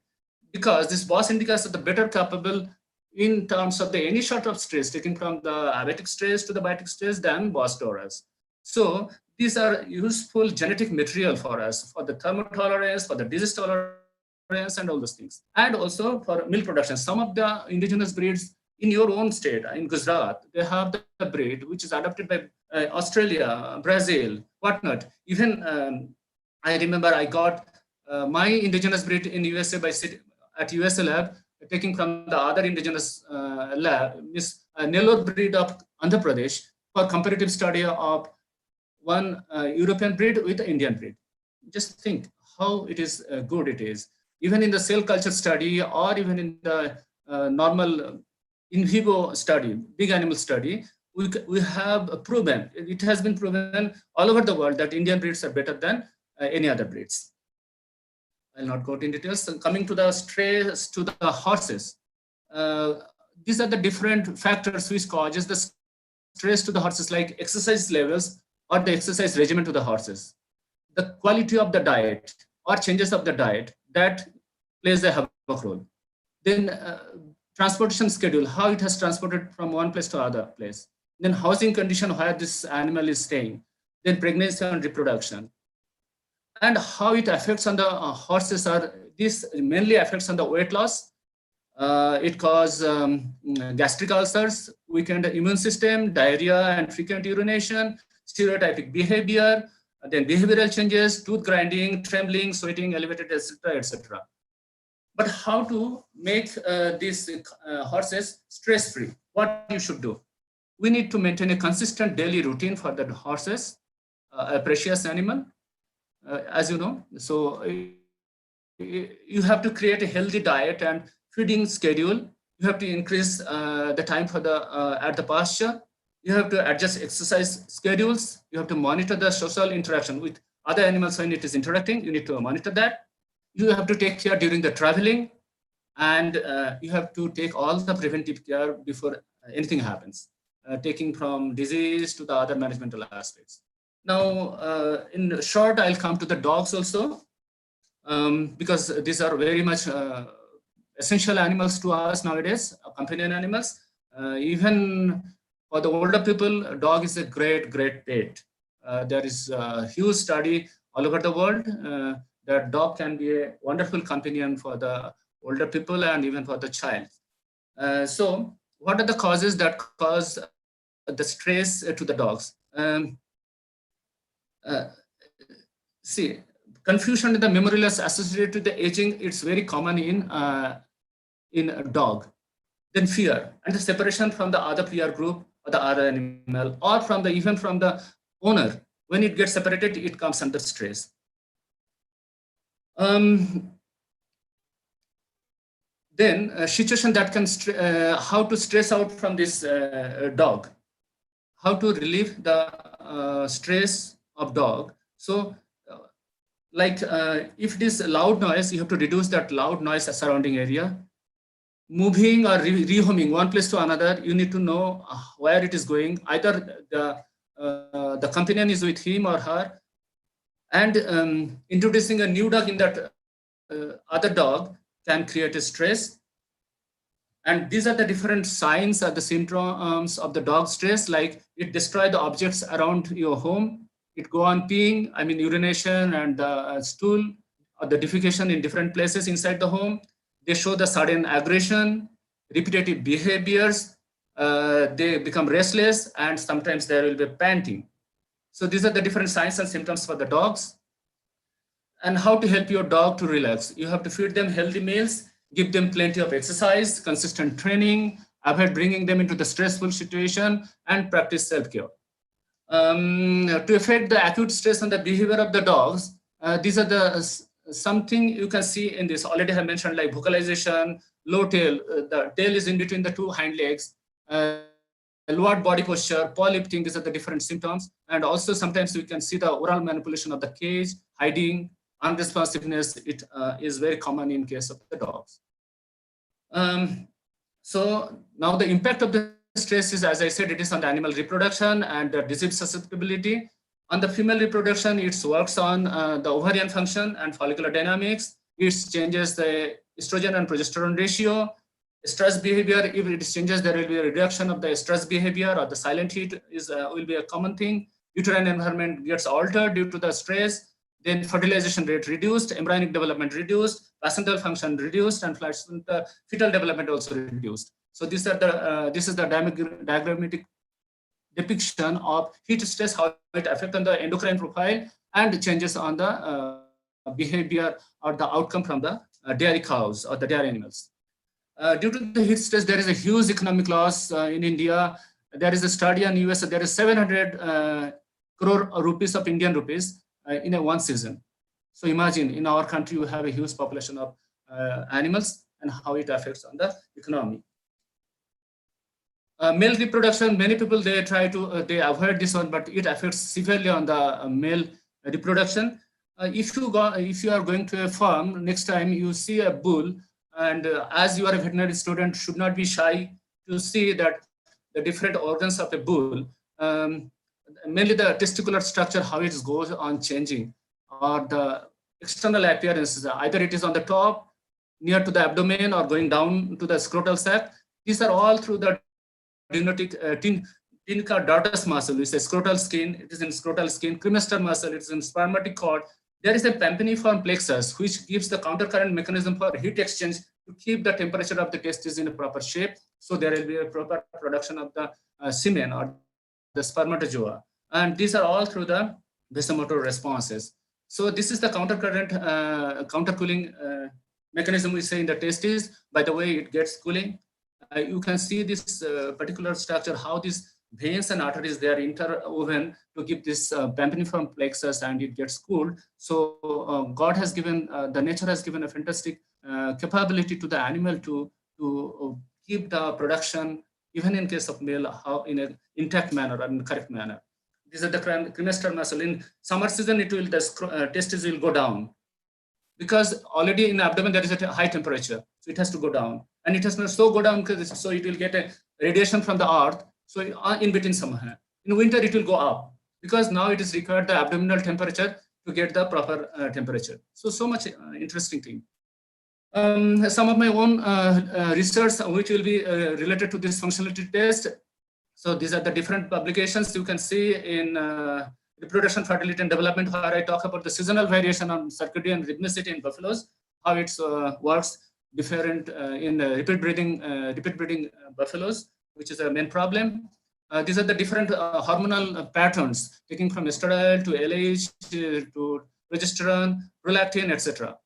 because this Bos indicas are the better capable in terms of the any sort of stress, taken from the abatic stress to the biotic stress than Bos taurus. So these are useful genetic material for us, for the thermotolerance, for the disease tolerance, and all those things. And also for milk production. Some of the indigenous breeds in your own state, in Gujarat, they have the breed which is adopted by Australia, Brazil, whatnot. Even I remember I got my indigenous breed in USA at USA lab, taking from the other indigenous lab, this Nellore breed of Andhra Pradesh for comparative study of one European breed with the Indian breed. Just think how it is good it is. Even in the cell culture study or even in the normal in vivo study, big animal study, we have proven, it has been proven all over the world that Indian breeds are better than any other breeds. I'll not go into details. So coming to the stress to the horses, these are the different factors which causes the stress to the horses, like exercise levels or the exercise regimen to the horses. The quality of the diet or changes of the diet, that plays a havoc role. Then transportation schedule, how it has transported from one place to other place. Then housing condition where this animal is staying. Then pregnancy and reproduction. And how it affects on the horses are, this mainly affects on the weight loss. It causes gastric ulcers, weakened immune system, diarrhea and frequent urination, stereotypic behavior, then behavioral changes, tooth grinding, trembling, sweating, elevated, etc., etc. But how to make these horses stress-free? What you should do? We need to maintain a consistent daily routine for the horses, a precious animal, as you know. So you have to create a healthy diet and feeding schedule. You have to increase the time for the at the pasture. You have to adjust exercise schedules. You have to monitor the social interaction with other animals when it is interacting. You need to monitor that. You have to take care during the traveling, and you have to take all the preventive care before anything happens, taking from disease to the other managemental aspects. Now, in short, I'll come to the dogs also, because these are very much essential animals to us nowadays, companion animals. Even for the older people, a dog is a great, great pet. There is a huge study all over the world that dog can be a wonderful companion for the older people and even for the child. So what are the causes that cause the stress to the dogs? See, confusion in the memory loss associated with the aging, it's very common in a dog. Then fear and the separation from the other peer group or the other animal, or from the even from the owner. When it gets separated, it comes under stress. Then a situation that can how to stress out from this dog, how to relieve the stress of dog. So if it is loud noise, you have to reduce that loud noise surrounding area. Moving or rehoming one place to another, you need to know where it is going. Either the companion is with him or her, and introducing a new dog in that other dog can create a stress. And these are the different signs or the symptoms of the dog stress, like it destroy the objects around your home, it go on peeing, I mean urination and stool or the defecation in different places inside the home. They show the sudden aggression, repetitive behaviors, they become restless, and sometimes there will be panting. So these are the different signs and symptoms for the dogs. And how to help your dog to relax. You have to feed them healthy meals, give them plenty of exercise, consistent training, avoid bringing them into the stressful situation, and practice self-care. To affect the acute stress on the behavior of the dogs, these are the something you can see in this. Already I have mentioned, like vocalization, low tail, the tail is in between the two hind legs, lowered body posture, paw lifting, these are the different symptoms. And also sometimes we can see the oral manipulation of the cage, hiding, unresponsiveness. It is very common in case of the dogs. So now the impact of the stress is, as I said, it is on the animal reproduction and disease susceptibility. On the female reproduction, it works on the ovarian function and follicular dynamics. It changes the estrogen and progesterone ratio. Stress behavior, if it changes, there will be a reduction of the stress behavior, or the silent heat will be a common thing. Uterine environment gets altered due to the stress. Then fertilization rate reduced, embryonic development reduced, placental function reduced, and fetal development also reduced. So these are the this is the diagrammatic depiction of heat stress, how it affects on the endocrine profile and changes on the behavior or the outcome from the dairy cows or the dairy animals. Due to the heat stress, there is a huge economic loss in India. There is a study in US, there is 700 crore rupees of Indian rupees in one season. So imagine in our country, we have a huge population of animals and how it affects on the economy. Male reproduction, many people, they try to, they avoid this one, but it affects severely on the male reproduction. If you are going to a farm, next time you see a bull, and as you are a veterinary student, should not be shy to see that the different organs of a bull, mainly the testicular structure, how it goes on changing, or the external appearances, either it is on the top, near to the abdomen, or going down to the scrotal sac. These are all through the dendritic tunica dartus muscle, which is scrotal skin, it is in scrotal skin, cremaster muscle, it is in spermatic cord. There is a pampiniform plexus, which gives the countercurrent mechanism for heat exchange to keep the temperature of the testes in a proper shape. So there will be a proper production of the semen or the spermatozoa. And these are all through the vasomotor responses. So this is the countercurrent, countercooling mechanism we say in the testes. By the way, it gets cooling. You can see this particular structure, how these veins and arteries, they are interwoven to give this pampiniform plexus, and it gets cooled. So God has given, the nature has given a fantastic capability to the animal to keep the production, even in case of male, how in an intact manner or in a correct manner. These are the cremaster muscle. In summer season, it will, the testes will go down, because already in the abdomen there is a high temperature, so it has to go down, and it has not so go down because so it will get a radiation from the earth. So in between summer, in winter it will go up, because now it is required the abdominal temperature to get the proper temperature. So much interesting thing. Some of my own research which will be related to this functionality test. So these are the different publications you can see in reproduction, fertility, and development, where I talk about the seasonal variation on circadian rhythmicity in buffaloes, how it works different in repeat breeding buffaloes, which is a main problem. These are the different hormonal patterns, taking from estradiol to LH to progesterone, prolactin, etc.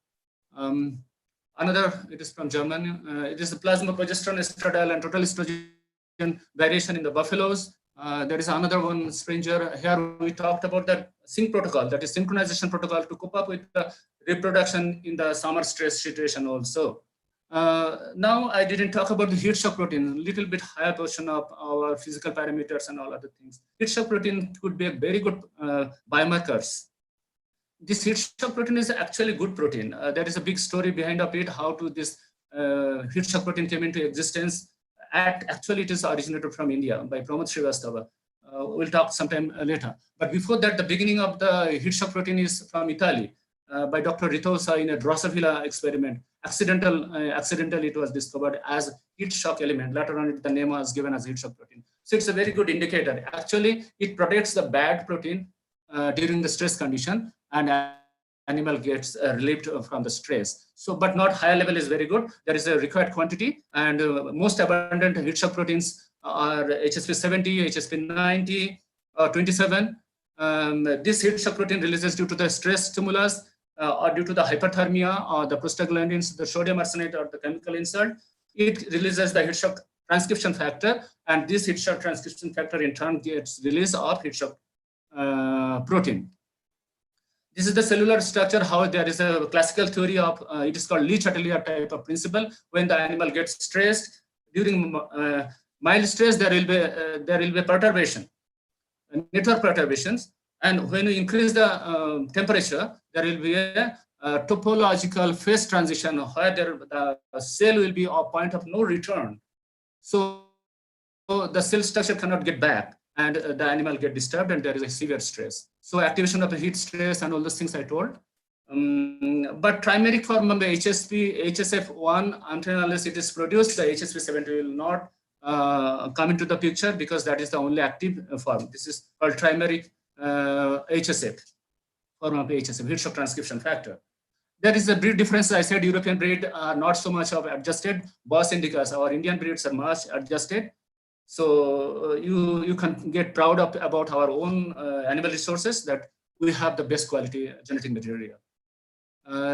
Another, it is from Germany. It is the plasma progesterone, estradiol, and total estrogen variation in the buffaloes. There is another one stranger. Here we talked about the sync protocol, that is synchronization protocol to cope up with the reproduction in the summer stress situation also. Now I didn't talk about the heat shock protein, a little bit higher portion of our physical parameters and all other things. Heat shock protein could be a very good biomarkers. This heat shock protein is actually good protein. There is a big story behind of it, how to this heat shock protein came into existence. Actually, it is originated from India by Pramod Srivastava. We'll talk sometime later. But before that, the beginning of the heat shock protein is from Italy by Dr. Ritosa in a Drosophila experiment. Accidentally, it was discovered as heat shock element. Later on, the name was given as heat shock protein. So it's a very good indicator. Actually, it protects the bad protein during the stress condition, and animal gets relieved from the stress. So, but not higher level is very good. There is a required quantity, and most abundant heat shock proteins are HSP70, HSP90, 27. This heat shock protein releases due to the stress stimulus or due to the hyperthermia or the prostaglandins, the sodium arsenate or the chemical insult. It releases the heat shock transcription factor, and this heat shock transcription factor in turn gets release of heat shock protein. This is the cellular structure, how there is a classical theory of, it is called Lee-Chatelier type of principle. When the animal gets stressed, during mild stress, there will be perturbation, network perturbations. And when we increase the temperature, there will be a topological phase transition where the cell will be a point of no return. So the cell structure cannot get back, and the animal get disturbed, and there is a severe stress. So activation of the heat stress and all those things I told. But trimeric form of the HSF1, until unless it is produced, the HSP70 will not come into the picture, because that is the only active form. This is called trimeric HSF, form of HSF, heat shock transcription factor. There is a breed difference. I said European breed are not so much of adjusted. Bos indicas, our Indian breeds are much adjusted. So you can get proud of about our own animal resources, that we have the best quality genetic material.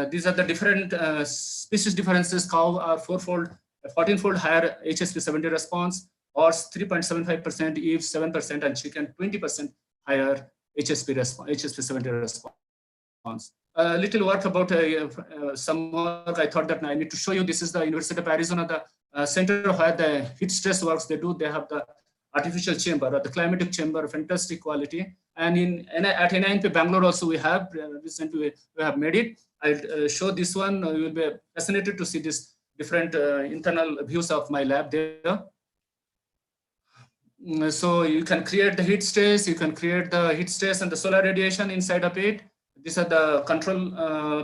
These are the different species differences. Cow are 14-fold higher HSP70 response, horse 3.75%, eve 7%, and chicken 20% higher HSP70 response. A little work about some work. I thought that I need to show you. This is the University of Arizona, the center where the heat stress works. They have the artificial chamber or the climatic chamber, fantastic quality. And at NINP Bangalore also we have recently we have made it. I'll show this one. You will be fascinated to see this different internal views of my lab there. So you can create the heat stress. You can create the heat stress and the solar radiation inside of it. These are the control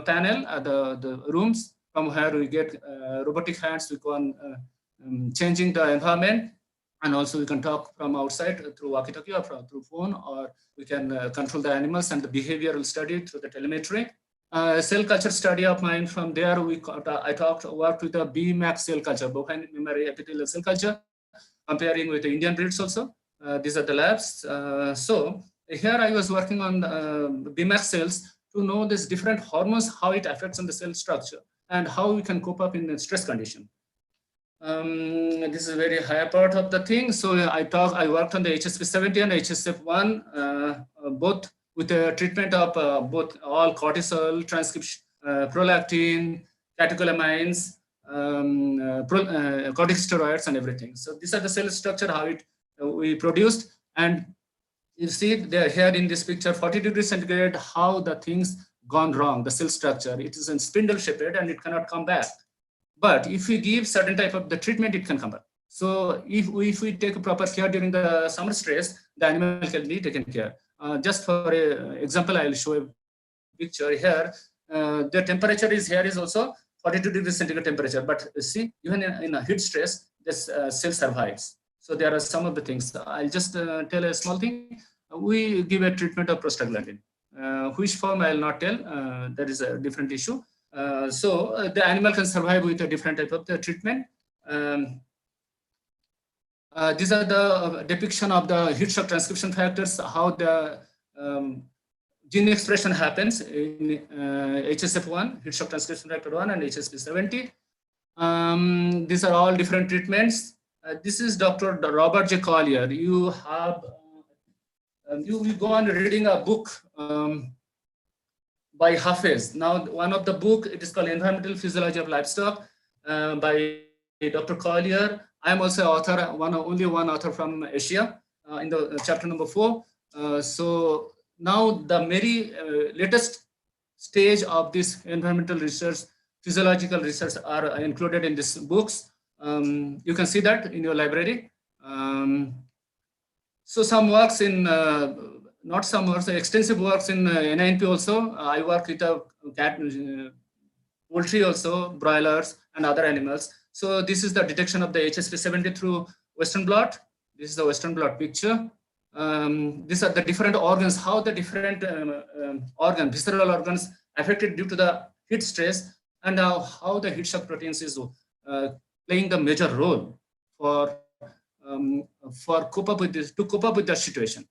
panel, the rooms from where we get robotic hands. We go on changing the environment, and also we can talk from outside through walkie-talkie or through phone, or we can control the animals and the behavioral study through the telemetry. Cell culture study of mine. From there, I worked with the BMAX cell culture, bovine mammary epithelial cell culture, comparing with the Indian breeds also. These are the labs. So here I was working on BMAX cells to know this different hormones, how it affects on the cell structure, and how we can cope up in a stress condition. This is a very high part of the thing. So I worked on the HSP70 and HSF1, both with the treatment of both all cortisol, transcription, prolactin, catecholamines, corticosteroids, and everything. So these are the cell structure, how we produced. And you see there here in this picture, 40 degrees centigrade, how the things gone wrong, the cell structure. It is in spindle shaped and it cannot come back. But if we give certain type of the treatment, it can come back. So if we take a proper care during the summer stress, the animal can be taken care. Just for example, I will show a picture here. The temperature is here is also 42 degrees centigrade temperature. But see, even in a heat stress, this cell survives. So there are some of the things. I'll just tell a small thing. We give a treatment of prostaglandin. Which form I'll not tell. That is a different issue. So the animal can survive with a different type of the treatment. These are the depiction of the heat shock transcription factors, how the gene expression happens in HSF1, heat shock transcription factor 1, and HSP70. These are all different treatments. This is Dr. Robert J. Collier. You have, you will go on reading a book by Hafez. Now, one of the book, it is called Environmental Physiology of Livestock by Dr. Collier. I am also author, only one author from Asia in the chapter number 4. So now the very latest stage of this environmental research, physiological research are included in these books. You can see that in your library. So some works in, not some works, extensive works in NINP also. I work with a cat, poultry also, broilers and other animals. So this is the detection of the HSP70 through Western blot. This is the Western blot picture. These are the different organs, how the different organs, visceral organs affected due to the heat stress, and how the heat shock proteins is playing the major role for cope up with this, to cope up with the situation.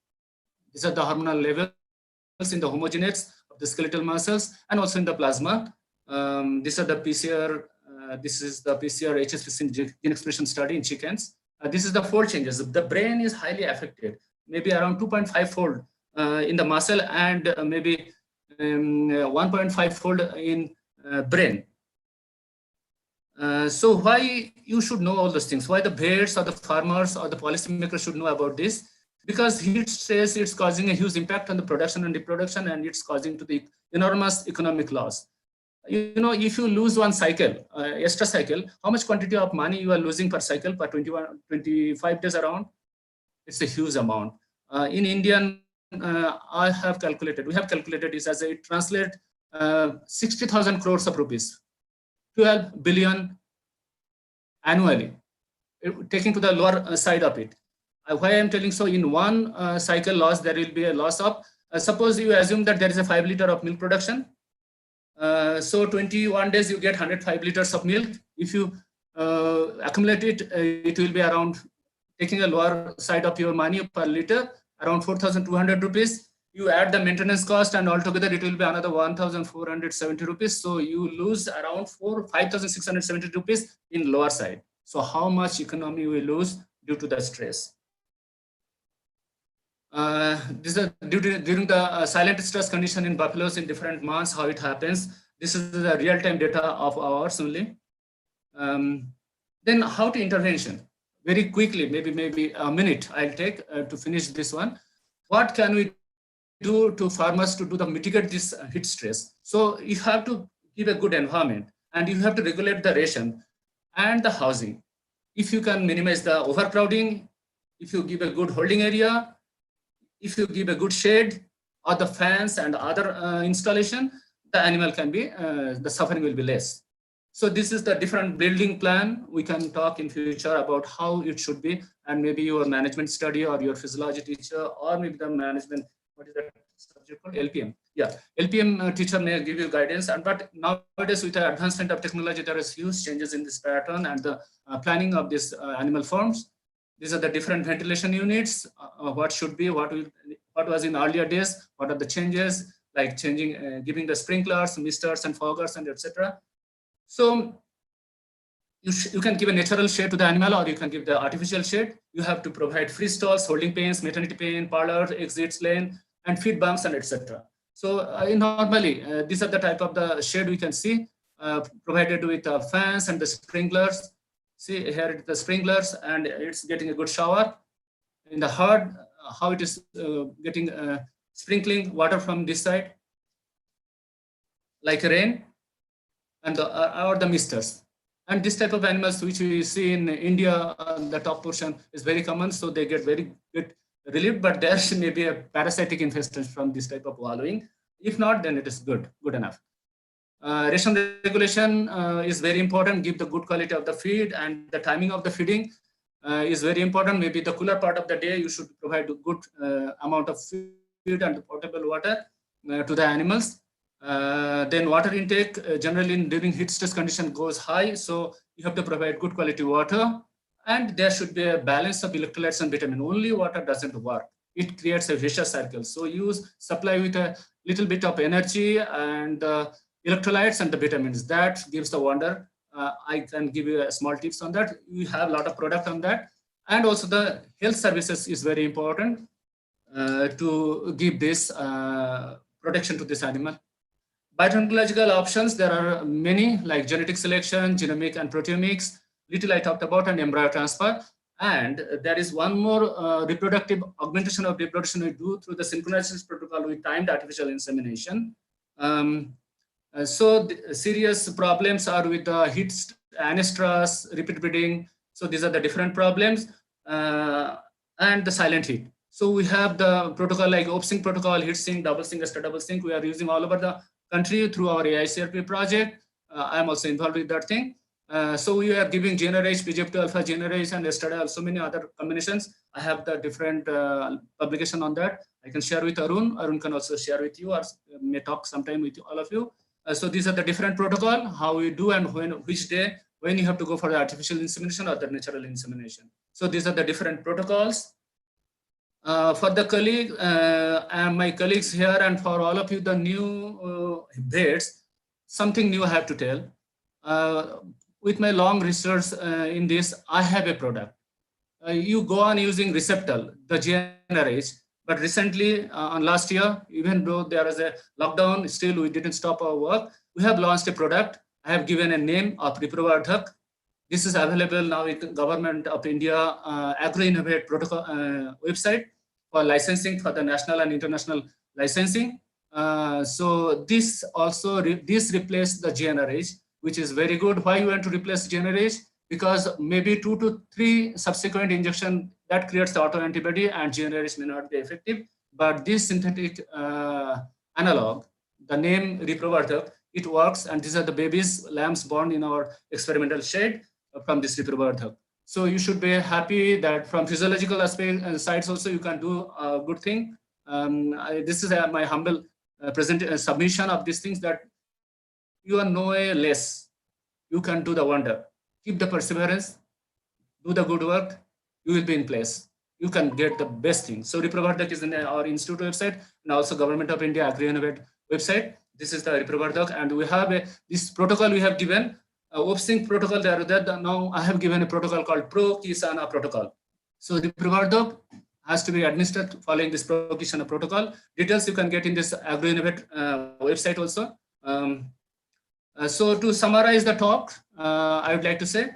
These are the hormonal levels in the homogenates of the skeletal muscles and also in the plasma. These are the PCR. This is the PCR HSP gene expression study in chickens. This is the fold changes. The brain is highly affected, maybe around 2.5 fold in the muscle and maybe 1.5 fold in brain. So why you should know all those things? Why the bears or the farmers or the policymakers should know about this? Because heat stress is causing a huge impact on the production and reproduction, and it's causing to the enormous economic loss. You know, if you lose one cycle, extra cycle, how much quantity of money you are losing per cycle per 25 days around? It's a huge amount. In Indian, I have calculated, we have calculated this as it translates 60,000 crores of rupees, 12 billion annually, taking to the lower side of it. Why I'm telling so, in one cycle loss, there will be a loss of, suppose you assume that there is a 5 liter of milk production. So 21 days, you get 105 liters of milk. If you accumulate it, it will be around, taking a lower side of your money per liter, around 4,200 rupees. You add the maintenance cost and altogether it will be another 1,470 rupees. So you lose around 5,670 rupees in lower side. So how much economy we lose due to the stress? This is during the silent stress condition in buffaloes in different months, how it happens. This is the real-time data of ours only. Then how to intervention? Very quickly, maybe a minute I'll take to finish this one. What can we do to farmers to do the mitigate this heat stress? So you have to give a good environment and you have to regulate the ration and the housing. If you can minimize the overcrowding, if you give a good holding area, if you give a good shade or the fans and other installation, the animal can be, the suffering will be less. So this is the different building plan. We can talk in future about how it should be, and maybe your management study or your physiology teacher or maybe the management, what is that subject called? LPM. Yeah, LPM teacher may give you guidance. And but nowadays with the advancement of technology, there is huge changes in this pattern and the planning of these animal farms. These are the different ventilation units, what should be, what was in earlier days, what are the changes, like changing, giving the sprinklers, misters and foggers and etc. So you can give a natural shade to the animal or you can give the artificial shade. You have to provide free stalls, holding pens, maternity pen, parlor, exits lane, and feed bunks and etc. So normally, these are the type of the shade we can see, provided with fans and the sprinklers. See here the sprinklers and it's getting a good shower. In the herd, how it is getting sprinkling water from this side, like rain, and or the misters. And this type of animals which we see in India, the top portion is very common, so they get very good relief, but there may be a parasitic infestation from this type of wallowing. If not, then it is good enough. Ration regulation is very important. Give the good quality of the feed, and the timing of the feeding is very important. Maybe the cooler part of the day, you should provide a good amount of feed and potable water to the animals. Then water intake generally during heat stress condition goes high, so you have to provide good quality water. And there should be a balance of electrolytes and vitamin. Only water doesn't work. It creates a vicious cycle. So use supply with a little bit of energy and electrolytes and the vitamins. That gives the wonder. I can give you a small tips on that. We have a lot of product on that. And also the health services is very important to give this protection to this animal. Biotechnological options, there are many like genetic selection, genomic and proteomics, little I talked about, and embryo transfer. And there is one more reproductive augmentation of reproduction we do through the synchronization protocol with timed artificial insemination. So serious problems are with the heat, anestrus, repeat breeding. So these are the different problems and the silent heat. So we have the protocol like OPSync protocol, heat sync, double sync, ester double sync. We are using all over the country through our AICRP project. I'm also involved with that thing. So we are giving GnRH, PGF2 alpha, GnRH, and yesterday also many other combinations. I have the different publication on that. I can share with Arun. Arun can also share with you or may talk sometime with all of you. So these are the different protocol, how we do and when, which day, when you have to go for the artificial insemination or the natural insemination. So these are the different protocols. For the colleague and my colleagues here and for all of you, the new vets, something new I have to tell. With my long research in this, I have a product. You go on using Receptal, the GnRH, but recently on last year, even though there was a lockdown, still we didn't stop our work. We have launched a product. I have given a name of Riprovardhak. This is available now with Government of India Agro-Innovate protocol website for licensing for the national and international licensing. So this also, this replaced the GnRH, which is very good. Why you want to replace GnRH? Because maybe 2 to 3 subsequent injection that creates the autoantibody and GnRH may not be effective. But this synthetic analog, the name Riprovardhak, it works, and these are the babies, lambs born in our experimental shed from this Riprovardhak. So you should be happy that from physiological aspect and sides also you can do a good thing. This is my humble submission of these things, that you are no way less. You can do the wonder. Keep the perseverance, do the good work, you will be in place. You can get the best thing. So Riprovardhak is in our institute website and also Government of India Agri-Innovate website. This is the Riprovardhak, and we have this protocol we have given, OPSync protocol there. Now I have given a protocol called Pro-Kisana protocol. So Riprovardhak has to be administered following this Pro-Kisana protocol. Details you can get in this Agri-Innovate website also. So to summarize the talk, I would like to say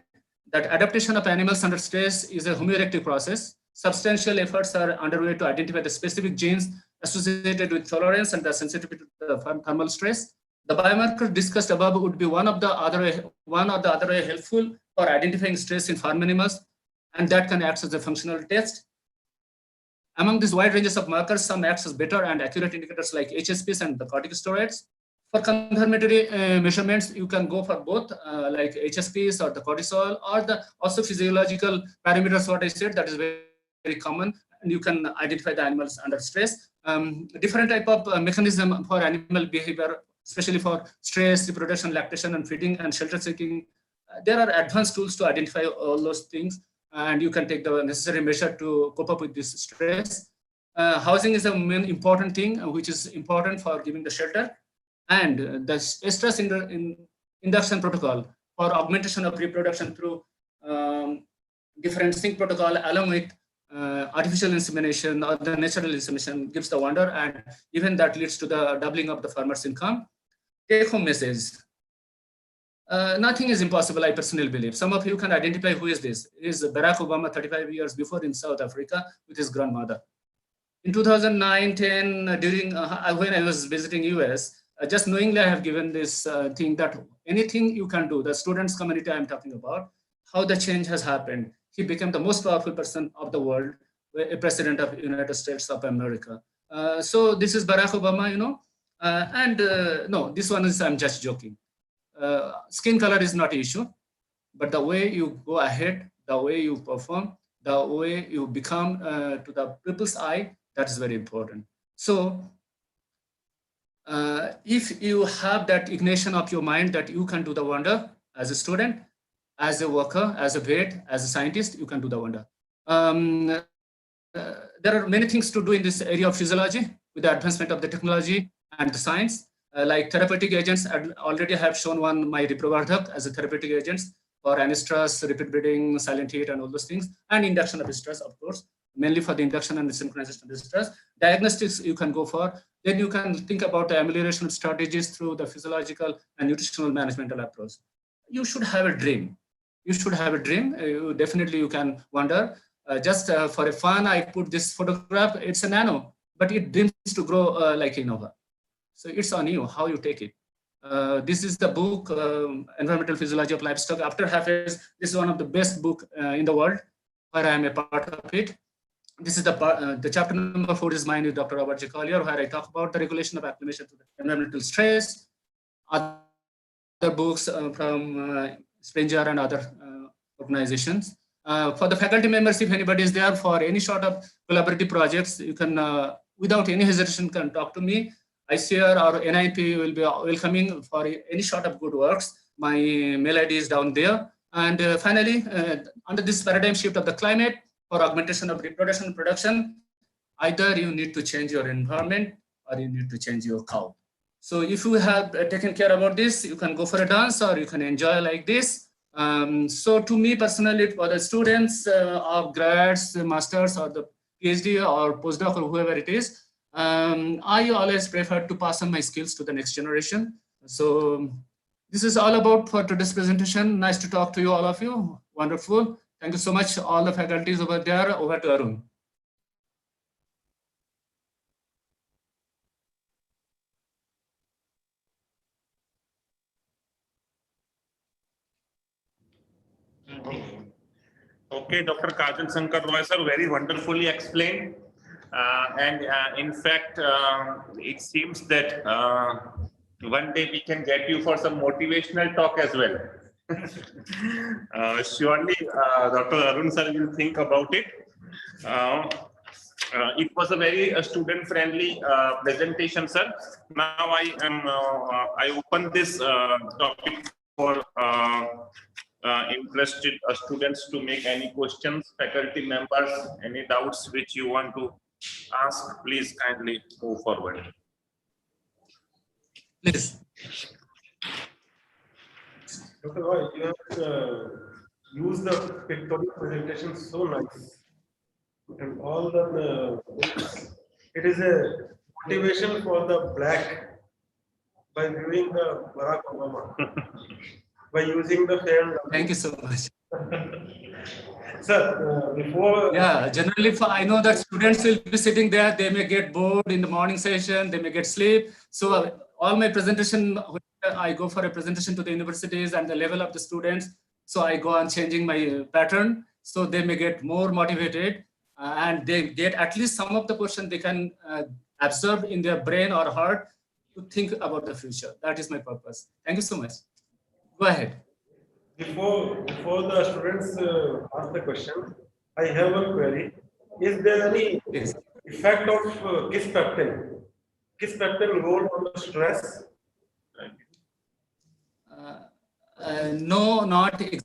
that adaptation of animals under stress is a homeoreactive process. Substantial efforts are underway to identify the specific genes associated with tolerance and the sensitivity to the thermal stress. The biomarker discussed above would be one or the other way helpful for identifying stress in farm animals, and that can act as a functional test. Among these wide ranges of markers, some act as better and accurate indicators like HSPs and the corticosteroids. For confirmatory measurements, you can go for both like HSPs or the cortisol, or the also physiological parameters, what I said, that is very, very common, and you can identify the animals under stress. Different type of mechanism for animal behavior, especially for stress, reproduction, lactation, and feeding and shelter seeking. There are advanced tools to identify all those things, and you can take the necessary measure to cope up with this stress. Housing is a main important thing, which is important for giving the shelter. And the stress induction protocol for augmentation of reproduction through different sync protocol along with artificial insemination or the natural insemination gives the wonder, and even that leads to the doubling of the farmer's income. Take home message. Nothing is impossible, I personally believe. Some of you can identify who is this. It is Barack Obama 35 years before in South Africa with his grandmother. In 2009-10, during when I was visiting US, just knowingly I have given this thing that anything you can do, the students community I'm talking about, how the change has happened. He became the most powerful person of the world, a president of the United States of America. So this is Barack Obama, you know, no, this one is, I'm just joking. Skin color is not an issue, but the way you go ahead, the way you perform, the way you become to the people's eye, that is very important. So if you have that ignition of your mind that you can do the wonder as a student, as a worker, as a vet, as a scientist, you can do the wonder. There are many things to do in this area of physiology with the advancement of the technology and the science. Like therapeutic agents, I already have shown one, my Ripravardhak as a therapeutic agents for anistress, repeat breeding, silent heat, and all those things, and induction of stress, of course, mainly for the induction and the synchronization of the stress. Diagnostics you can go for. Then you can think about the amelioration of strategies through the physiological and nutritional managemental approach. You should have a dream. You should have a dream. Definitely you can wonder. Just for a fun, I put this photograph. It's a nano, but it dreams to grow like Innova. So it's on you how you take it. This is the book, Environmental Physiology of Livestock. After Hafiz, this is one of the best book in the world, where I am a part of it. This is the chapter number 4 is mine with Dr. Robert J. Collier, where I talk about the regulation of acclimation to the environmental stress. Other books from Springer and other organizations. For the faculty members, if anybody is there for any sort of collaborative projects, you can, without any hesitation, can talk to me. ICR or NIP will be welcoming for any sort of good works. My mail ID is down there. And finally, under this paradigm shift of the climate for augmentation of reproduction and production, either you need to change your environment or you need to change your cow. So if you have taken care about this, you can go for a dance or you can enjoy like this. So to me personally, for the students of grads, masters, or the PhD or postdoc or whoever it is, I always prefer to pass on my skills to the next generation. So this is all about for today's presentation. Nice to talk to you, all of you. Wonderful. Thank you so much, all the faculties over there. Over to Arun.
Okay, Dr. Kajal Sankar Roy, sir, very wonderfully explained. In fact, it seems that one day we can get you for some motivational talk as well. Surely, Dr. Arun sir will think about it. It was a very student-friendly presentation, sir. Now I open this topic for interested students to make any questions, faculty members, any doubts which you want to ask, please kindly move forward.
Please.
Dr. Roy, you have used the pictorial presentation so nice. And all the it is a motivation for the black by viewing the Barack Obama by using the fair.
Thank you so much.
Sir, before
Generally I know that students will be sitting there, they may get bored in the morning session, they may get sleep. So all my presentation, I go for a presentation to the universities and the level of the students. So I go on changing my pattern, so they may get more motivated and they get at least some of the portion they can absorb in their brain or heart to think about the future. That is my purpose. Thank you so much. Go ahead.
Before the students ask the question, I have a query. Is there any effect of kisspeptin role on the stress?
No, not exactly.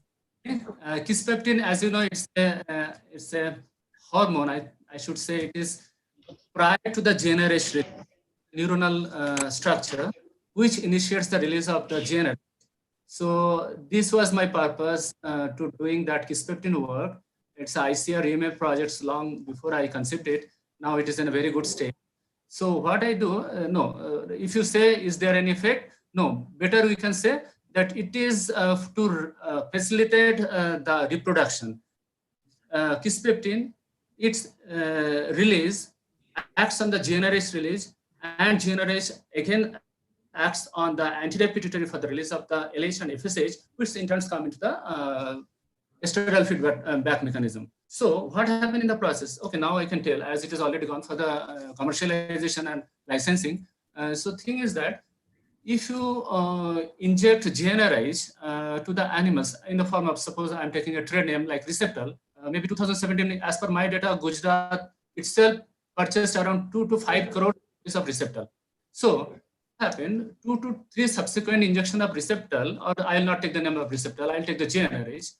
Kisspeptin, as you know, it's a hormone. I should say it is prior to the generation neuronal structure, which initiates the release of the gene. So this was my purpose to doing that kisspeptin work. It's ICR EMA projects long before I conceived it. Now it is in a very good state. So what I do, if you say, is there any effect? No, better we can say that it is to facilitate the reproduction. Kisspeptin, its release acts on the GnRH release, and GnRH again acts on the anterior pituitary for the release of the LH and FSH, which in turn come into the estradiol feedback mechanism. So what happened in the process? Okay, now I can tell, as it is already gone for the commercialization and licensing. So thing is that if you inject GnRH to the animals in the form of, suppose I'm taking a trade name like Receptal, maybe 2017, as per my data, Gujarat itself purchased around 2 to 5 crore of Receptal. So happened, 2 to 3 subsequent injection of receptor, or I will not take the name of receptor, I will take the GnRH.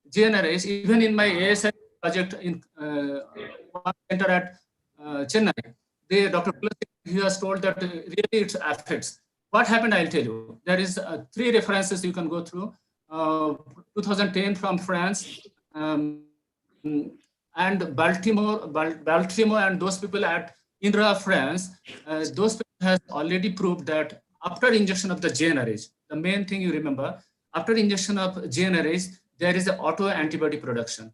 GnRH, even in my ASI project in one center at Chennai, Dr. He has told that really it affects. What happened, I'll tell you. There is 3 references you can go through. 2010 from France, and Baltimore and those people at INRA, France, those people has already proved that after injection of the GnRH, the main thing you remember, after injection of GnRH, there is an auto-antibody production.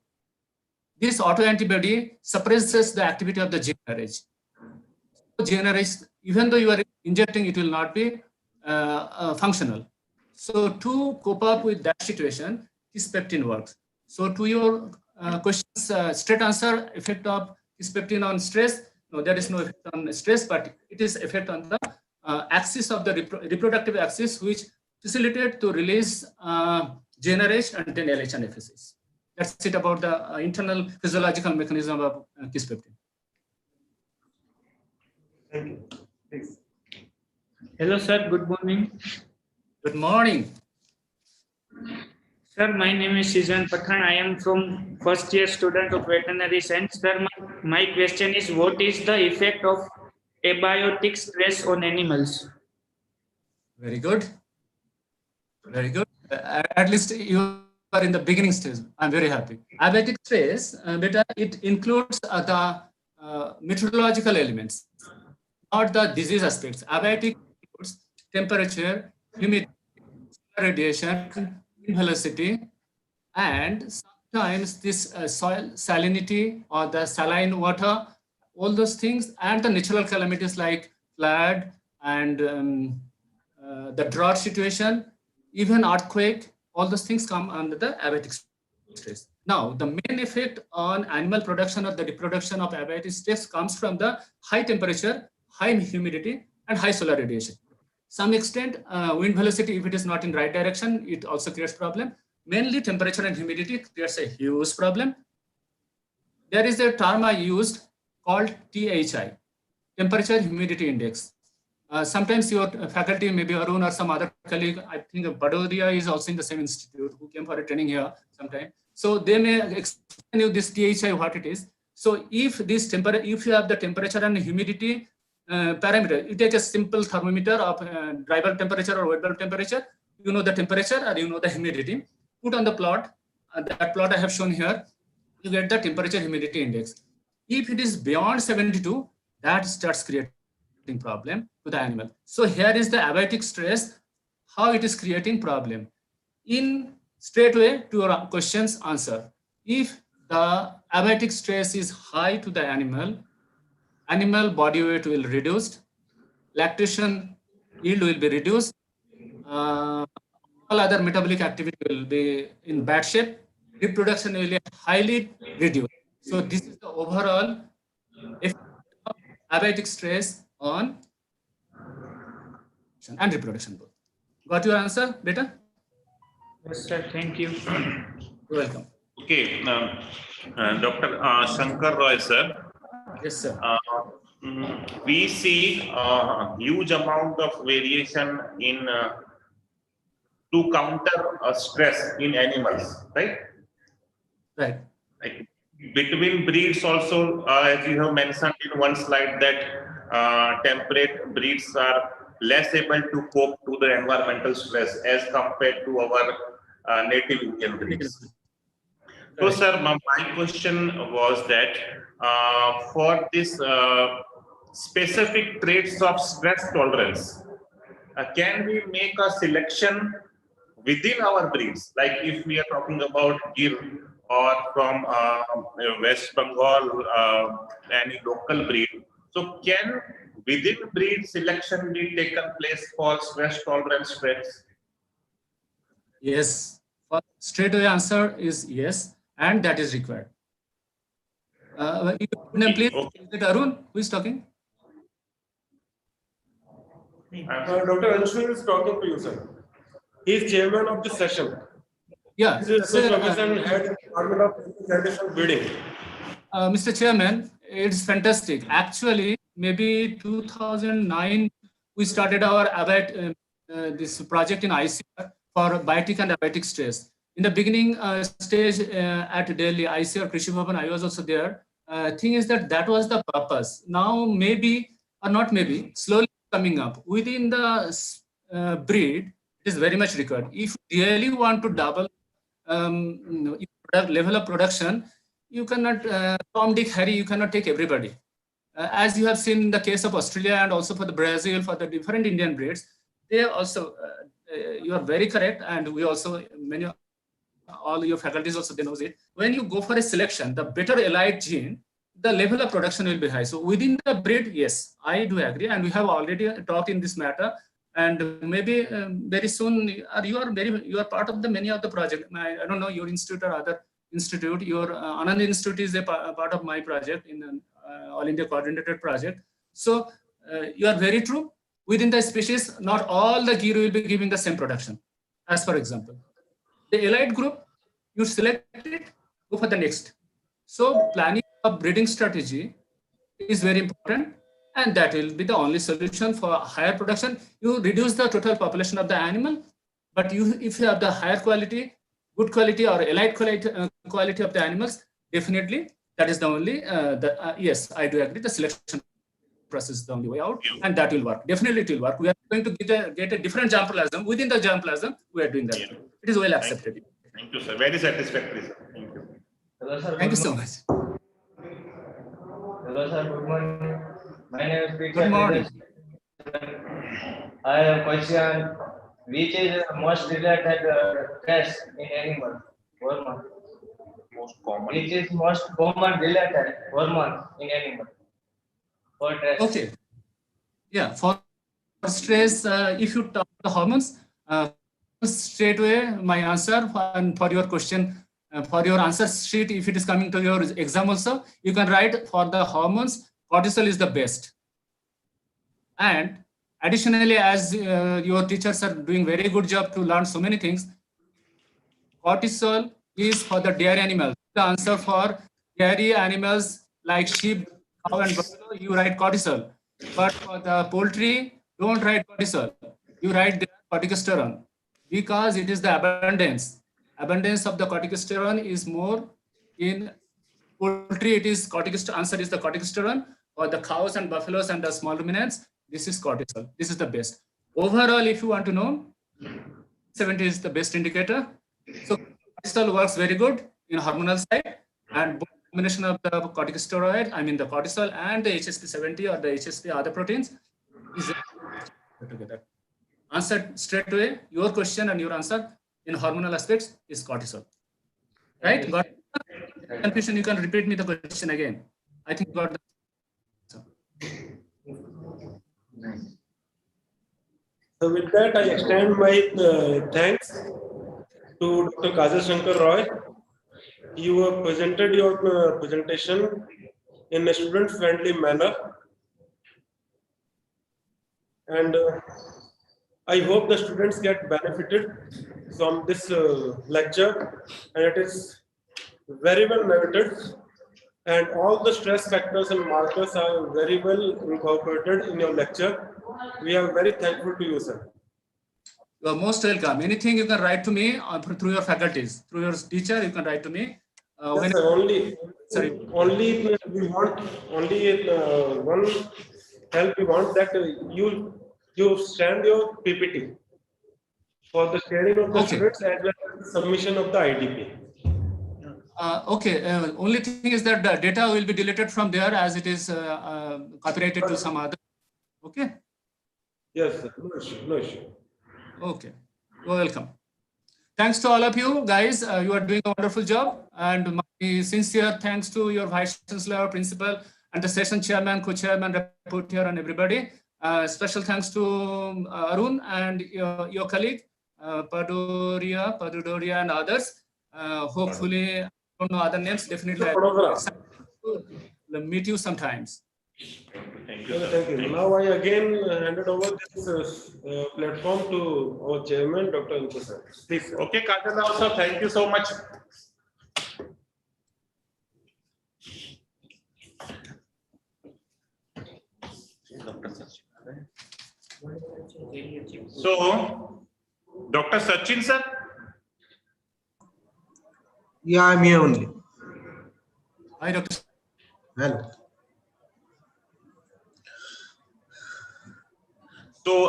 This auto-antibody suppresses the activity of the GnRH. GnRH, even though you are injecting, it will not be functional. So to cope up with that situation, kisspeptin works. So to your questions, straight answer, effect of kisspeptin on stress, no, there is no effect on stress, but it is effect on the axis of the reproductive axis, which facilitate to release GnRH and then LH and FSH. That's it about the internal physiological mechanism of kisspeptin.
Thank you. Thanks.
Hello, sir. Good morning.
Good morning.
Sir, my name is Sizan Pathan. I am from first year student of veterinary science. Sir, my question is, what is the effect of abiotic stress on animals?
Very good. Very good. At least you are in the beginning stage. I'm very happy. Abiotic stress, it includes the meteorological elements, not the disease aspects. Abiotic includes temperature, humidity, radiation, velocity, and sometimes this soil salinity or the saline water, all those things, and the natural calamities like flood and the drought situation, even earthquake, all those things come under the abiotic stress. Now, the main effect on animal production or the reproduction of abiotic stress comes from the high temperature, high humidity, and high solar radiation. Some extent, wind velocity, if it is not in right direction, it also creates problem. Mainly temperature and humidity creates a huge problem. There is a term I used called THI, temperature humidity index. Sometimes your faculty, maybe Arun or some other colleague, I think Badoria is also in the same institute, who came for a training here sometime. So they may explain you this THI, what it is. So if this temperature, if you have the temperature and humidity parameter, you take a simple thermometer of dry bulb temperature or wet bulb temperature, you know the temperature or you know the humidity, put on the plot, that plot I have shown here, you get the temperature humidity index. If it is beyond 72, that starts creating problem to the animal. So here is the abiotic stress, how it is creating problem. In straight way to your questions answer. If the abiotic stress is high to the animal body weight will reduce, lactation yield will be reduced, all other metabolic activity will be in bad shape, reproduction will be highly reduced. So this is the overall effect of abiotic stress on and reproduction both. Got your answer, Beta?
Yes, sir. Thank you.
You're welcome.
Okay, Dr. Shankar Roy, sir.
Yes, sir.
We see a huge amount of variation in to counter stress in animals, right?
Right.
Like between breeds also, as you have mentioned in one slide, that temperate breeds are less able to cope to the environmental stress as compared to our native Indian breeds. So, sir, my question was that for this specific traits of stress tolerance, can we make a selection within our breeds? Like if we are talking about Gir or from West Bengal, any local breed. So can within breed selection be taken place for stress tolerance traits?
Yes. Straight away answer is yes, and that is required. Please,
Okay.
is it Arun who is talking?
Dr. Anshul is talking to you, sir. He is chairman of the session.
Yeah.
This is Association Head of Department of Sanitation Breeding.
Mr. Chairman, it's fantastic. Actually, maybe 2009 we started our this project in ICR for biotic and abiotic stress. In the beginning stage at Delhi, ICR Krishi Bhavan, I was also there. Thing is that was the purpose. Now maybe or not maybe slowly coming up within the breed. It is very much required. If you really want to double level of production, you cannot Tom, Dick, Harry. You cannot take everybody. As you have seen in the case of Australia and also for the Brazil, for the different Indian breeds, they also, you are very correct. And we also, all your faculties also, they knows it. When you go for a selection, the better allied gene, the level of production will be high. So within the breed, yes, I do agree. And we have already talked in this matter. And maybe very soon, you are part of the many of the project. I don't know your institute or other institute. Your Anand Institute is a part of my project in All India Coordinated Project. So you are very true. Within the species, not all the gear will be giving the same production. As for example, the allied group, you select it, go for the next. So planning a breeding strategy is very important, and that will be the only solution for higher production. You reduce the total population of the animal, but if you have the higher quality, good quality or allied quality of the animals, definitely that is the only, yes, I do agree, the selection process is the only way out, and that will work. Definitely it will work. We are going to get a different germplasm. Within the germplasm, we are doing that. Yeah. It is well accepted.
Thank you, sir. Very satisfactory, sir. Thank you.
Hello, sir.
Thank you so much.
Hello, sir. Good morning. My name is Peter.
Good morning.
I have a question. Which is the most related test in animal? Hormone.
Most common.
Which is most common related hormone in animal? For test.
Okay. Yeah. For stress, if you talk the hormones, straight away my answer for your question. For your answer sheet, if it is coming to your exam also, you can write for the hormones, cortisol is the best. And additionally, as your teachers are doing very good job to learn so many things, cortisol is for the dairy animals. The answer for dairy animals like sheep, cow and buffalo, you write cortisol. But for the poultry, don't write cortisol. You write the corticosterone because it is the abundance. Abundance of the corticosterone is more in poultry. It is corticosterone. Answer is the corticosterone. For the cows and buffaloes and the small ruminants, this is cortisol. This is the best. Overall, if you want to know, 70 is the best indicator. So cortisol works very good in hormonal side, and combination of the corticosteroid, I mean the cortisol and the HSP70 or the HSP other proteins is together. Answer straight away. Your question and your answer in hormonal aspects is cortisol. Right? Got confusion? You can repeat me the question again. I think got the
So with that, I extend my thanks to Dr. Kajal Shankar Roy. You have presented your presentation in a student-friendly manner, and I hope the students get benefited from this lecture, and it is very well noted, and all the stress factors and markers are very well incorporated in your lecture. We are very thankful to you, sir.
You are most welcome. Anything you can write to me through your faculties, through your teacher, you can write to me.
Yes, sir, only we want one help we want that you send your PPT for the sharing of the students as well as the submission of the IDP.
Okay. Only thing is that the data will be deleted from there as it is copyrighted to some other. Okay.
Yes, sir. No issue. No issue.
Okay. You're welcome. Thanks to all of you guys. You are doing a wonderful job, and my sincere thanks to your Vice Chancellor, Principal, and the session chairman, co-chairman, rapporteur, and everybody. Special thanks to Arun and your colleague, Padudoria, and others. Hopefully, I don't know other names. Definitely, I'm excited to meet you sometimes.
Thank you.
Thank you. Now I again handed over this platform to our chairman, Dr. Ankur sir. Please. Sir.
Okay, Kajal also, thank you so much. So, Dr. Sachin sir.
Yeah, I'm here only.
Hi, Dr.
Hello.
So,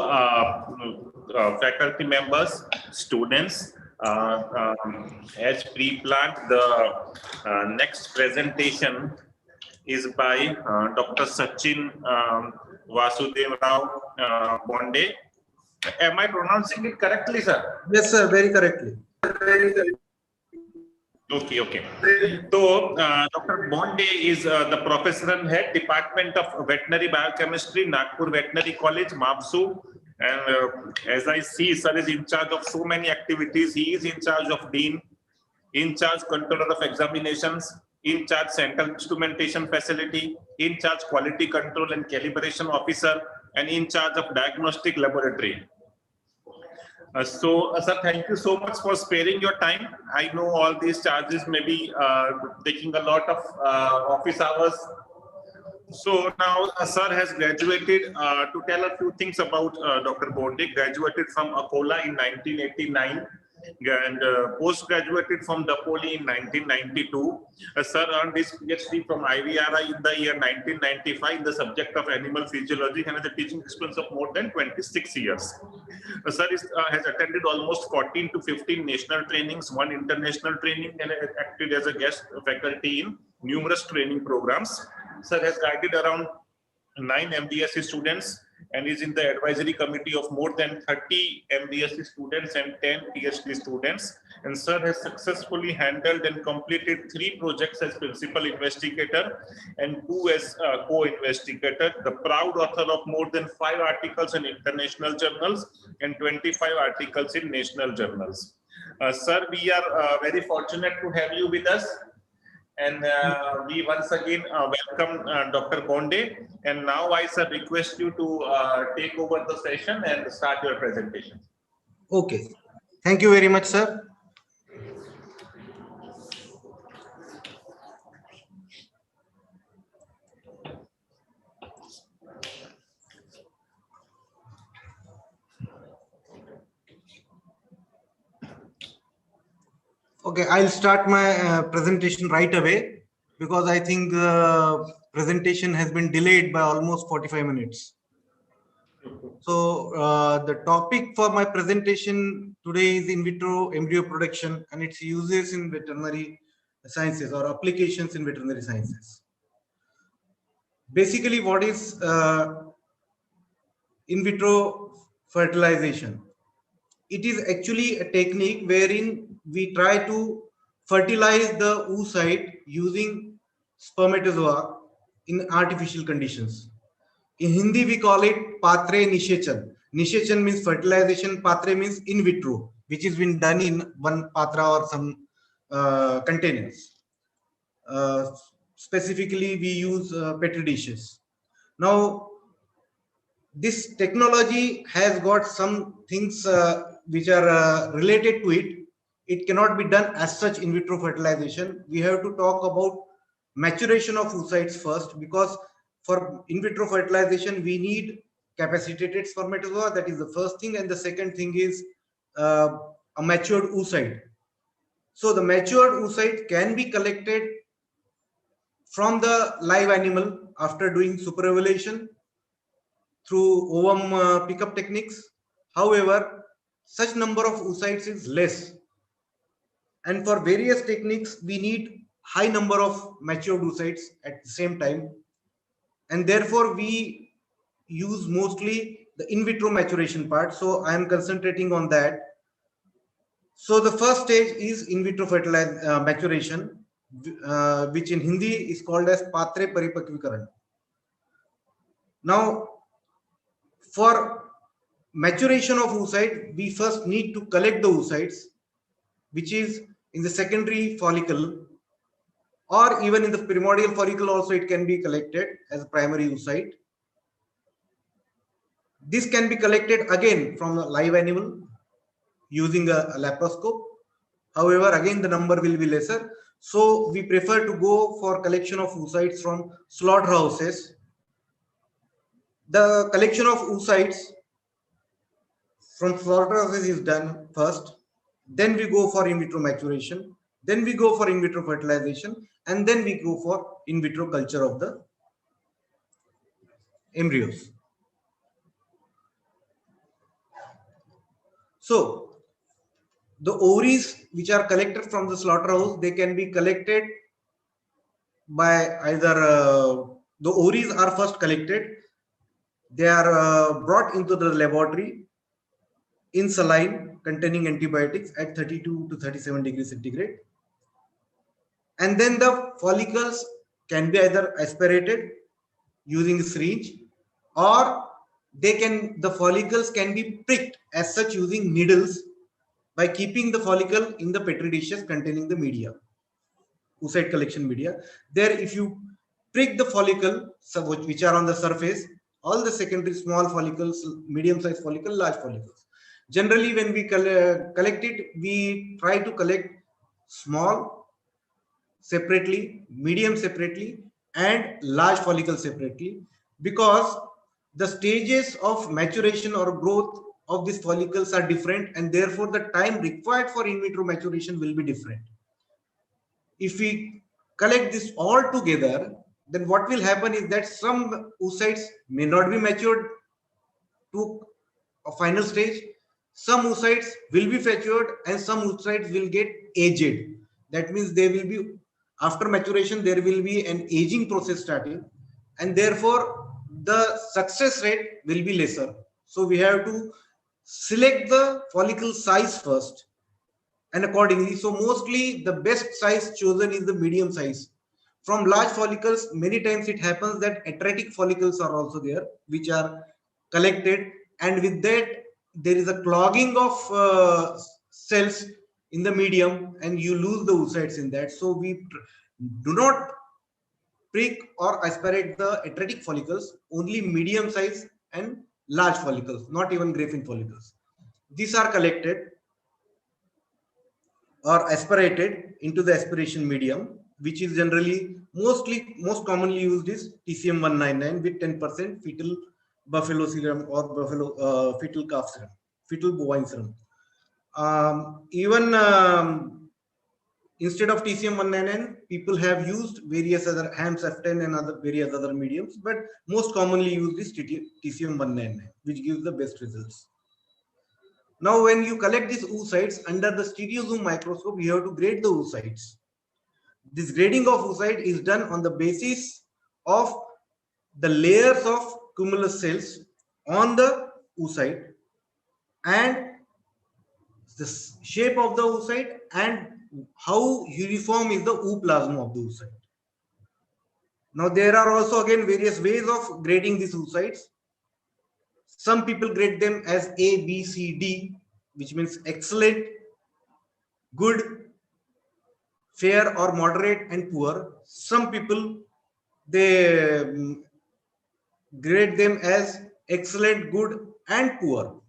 faculty members, students, as pre-planned, the next presentation is by Dr. Sachin Vasudev Rao Bonde. Am I pronouncing it correctly, sir?
Yes, sir. Very correctly.
Okay, okay. So, Dr. Bonde is the professor and head Department of Veterinary Biochemistry, Nagpur Veterinary College, MAPSU. And as I see, sir is in charge of so many activities. He is in charge of Dean, in charge controller of examinations, in charge central instrumentation facility, in charge quality control and calibration officer, and in charge of diagnostic laboratory. Sir, thank you so much for sparing your time. I know all these charges may be taking a lot of office hours. So now, sir has graduated. To tell a few things about Dr. Bonde, graduated from Akola in 1989 and post-graduated from Dapoli in 1992. Sir earned his PhD from IVRI in the year 1995 in the subject of animal physiology and has a teaching experience of more than 26 years. Sir has attended almost 14 to 15 national trainings, one international training, and acted as a guest faculty in numerous training programs. Sir has guided around 9 MDSC students and is in the advisory committee of more than 30 MDSC students and 10 PhD students. And sir has successfully handled and completed 3 projects as principal investigator and 2 as co-investigator, the proud author of more than 5 articles in international journals and 25 articles in national journals. Sir, we are very fortunate to have you with us. And we once again welcome Dr. Bonde. And now I request you to take over the session and start your presentation.
Okay. Thank you very much, sir. Okay, I'll start my presentation right away because I think the presentation has been delayed by almost 45 minutes. So the topic for my presentation today is in vitro embryo production and its uses in veterinary sciences or applications in veterinary sciences. Basically, what is in vitro fertilization? It is actually a technique wherein we try to fertilize the oocyte using spermatozoa in artificial conditions. In Hindi, we call it patre nishechan. Nishechan means fertilization, patre means in vitro, which has been done in one patra or some containers. Specifically, we use petri dishes. Now, this technology has got some things which are related to it. It cannot be done as such in vitro fertilization. We have to talk about maturation of oocytes first, because for in vitro fertilization, we need capacitated spermatozoa. That is the first thing. And the second thing is a matured oocyte. So the matured oocyte can be collected from the live animal after doing superovulation through ovum pickup techniques. However, such number of oocytes is less. And for various techniques, we need high number of matured oocytes at the same time. And therefore, we use mostly the in vitro maturation part. So I am concentrating on that. So the first stage is in vitro maturation, which in Hindi is called as patre paripakvikaran. Now, for maturation of oocyte, we first need to collect the oocytes, which is in the secondary follicle, or even in the primordial follicle also it can be collected as a primary oocyte. This can be collected again from a live animal using a laparoscope. However, again the number will be lesser. So we prefer to go for collection of oocytes from slaughterhouses. The collection of oocytes from slaughterhouses is done first, then we go for in vitro maturation, then we go for in vitro fertilization, and then we go for in vitro culture of the embryos. So the ovaries which are collected from the slaughterhouse, they can be collected by either the ovaries are first collected, they are brought into the laboratory in saline containing antibiotics at 32 to 37 degrees centigrade, and then the follicles can be either aspirated using a syringe, or the follicles can be pricked as such using needles by keeping the follicle in the petri dishes containing the media, oocyte collection media. There, if you prick the follicle, which are on the surface, all the secondary small follicles, medium sized follicle, large follicles. Generally, when we collect it, we try to collect small separately, medium separately, and large follicle separately, because the stages of maturation or growth of these follicles are different, and therefore the time required for in vitro maturation will be different. If we collect this all together, then what will happen is that some oocytes may not be matured to a final stage, some oocytes will be matured, and some oocytes will get aged. That means they will be, after maturation, there will be an aging process starting, and therefore the success rate will be lesser. So we have to select the follicle size first, and accordingly, so mostly the best size chosen is the medium size. From large follicles, many times it happens that atretic follicles are also there, which are collected, and with that there is a clogging of cells in the medium, and you lose the oocytes in that. So we do not prick or aspirate the atretic follicles, only medium size and large follicles, not even graphene follicles. These are collected or aspirated into the aspiration medium, which is generally most commonly used is TCM 199 with 10% fetal buffalo serum or fetal calf serum, fetal bovine serum. Even instead of TCM 199, people have used various other HAM-F10 and various other mediums, but most commonly used is TCM 199, which gives the best results. Now, when you collect these oocytes under the stereozoom microscope, you have to grade the oocytes. This grading of oocyte is done on the basis of the layers of cumulus cells on the oocyte and the shape of the oocyte and how uniform is the ooplasm of the oocyte. Now, there are also again various ways of grading these oocytes. Some people grade them as A, B, C, D, which means excellent, good, fair or moderate, and poor. Some people, they grade them as excellent, good, and poor.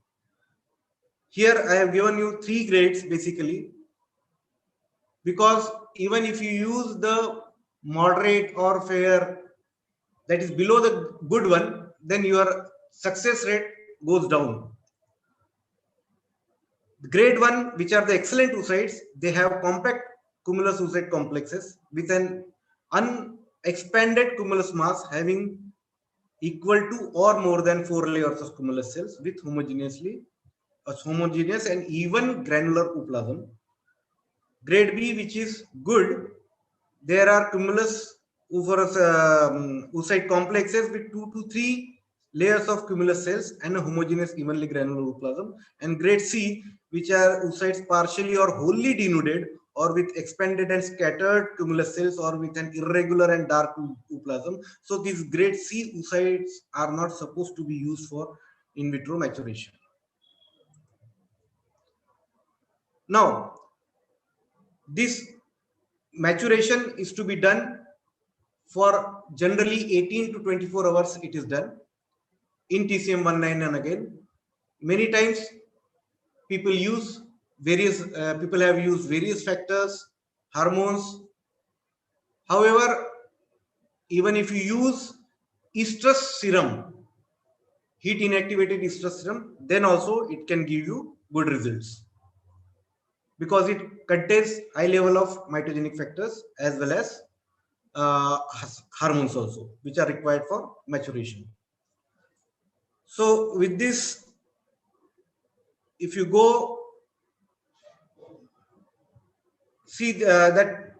Here I have given you 3 grades basically, because even if you use the moderate or fair, that is below the good one, then your success rate goes down. Grade 1, which are the excellent oocytes, they have compact cumulus oocyte complexes with an unexpanded cumulus mass having equal to or more than 4 layers of cumulus cells with homogeneous and even granular ooplasm. Grade B, which is good, there are cumulus oocyte complexes with 2 to 3 layers of cumulus cells and a homogeneous evenly granular ooplasm. And grade C, which are oocytes partially or wholly denuded or with expanded and scattered cumulus cells or with an irregular and dark ooplasm. So these grade C oocytes are not supposed to be used for in vitro maturation. Now, this maturation is to be done for generally 18 to 24 hours. It is done in TCM 199 again. Many times people have used various factors, hormones. However, even if you use estrus serum, heat inactivated estrus serum, then also it can give you good results, because it contains high level of mitogenic factors as well as hormones also, which are required for maturation. So with this, if you go see that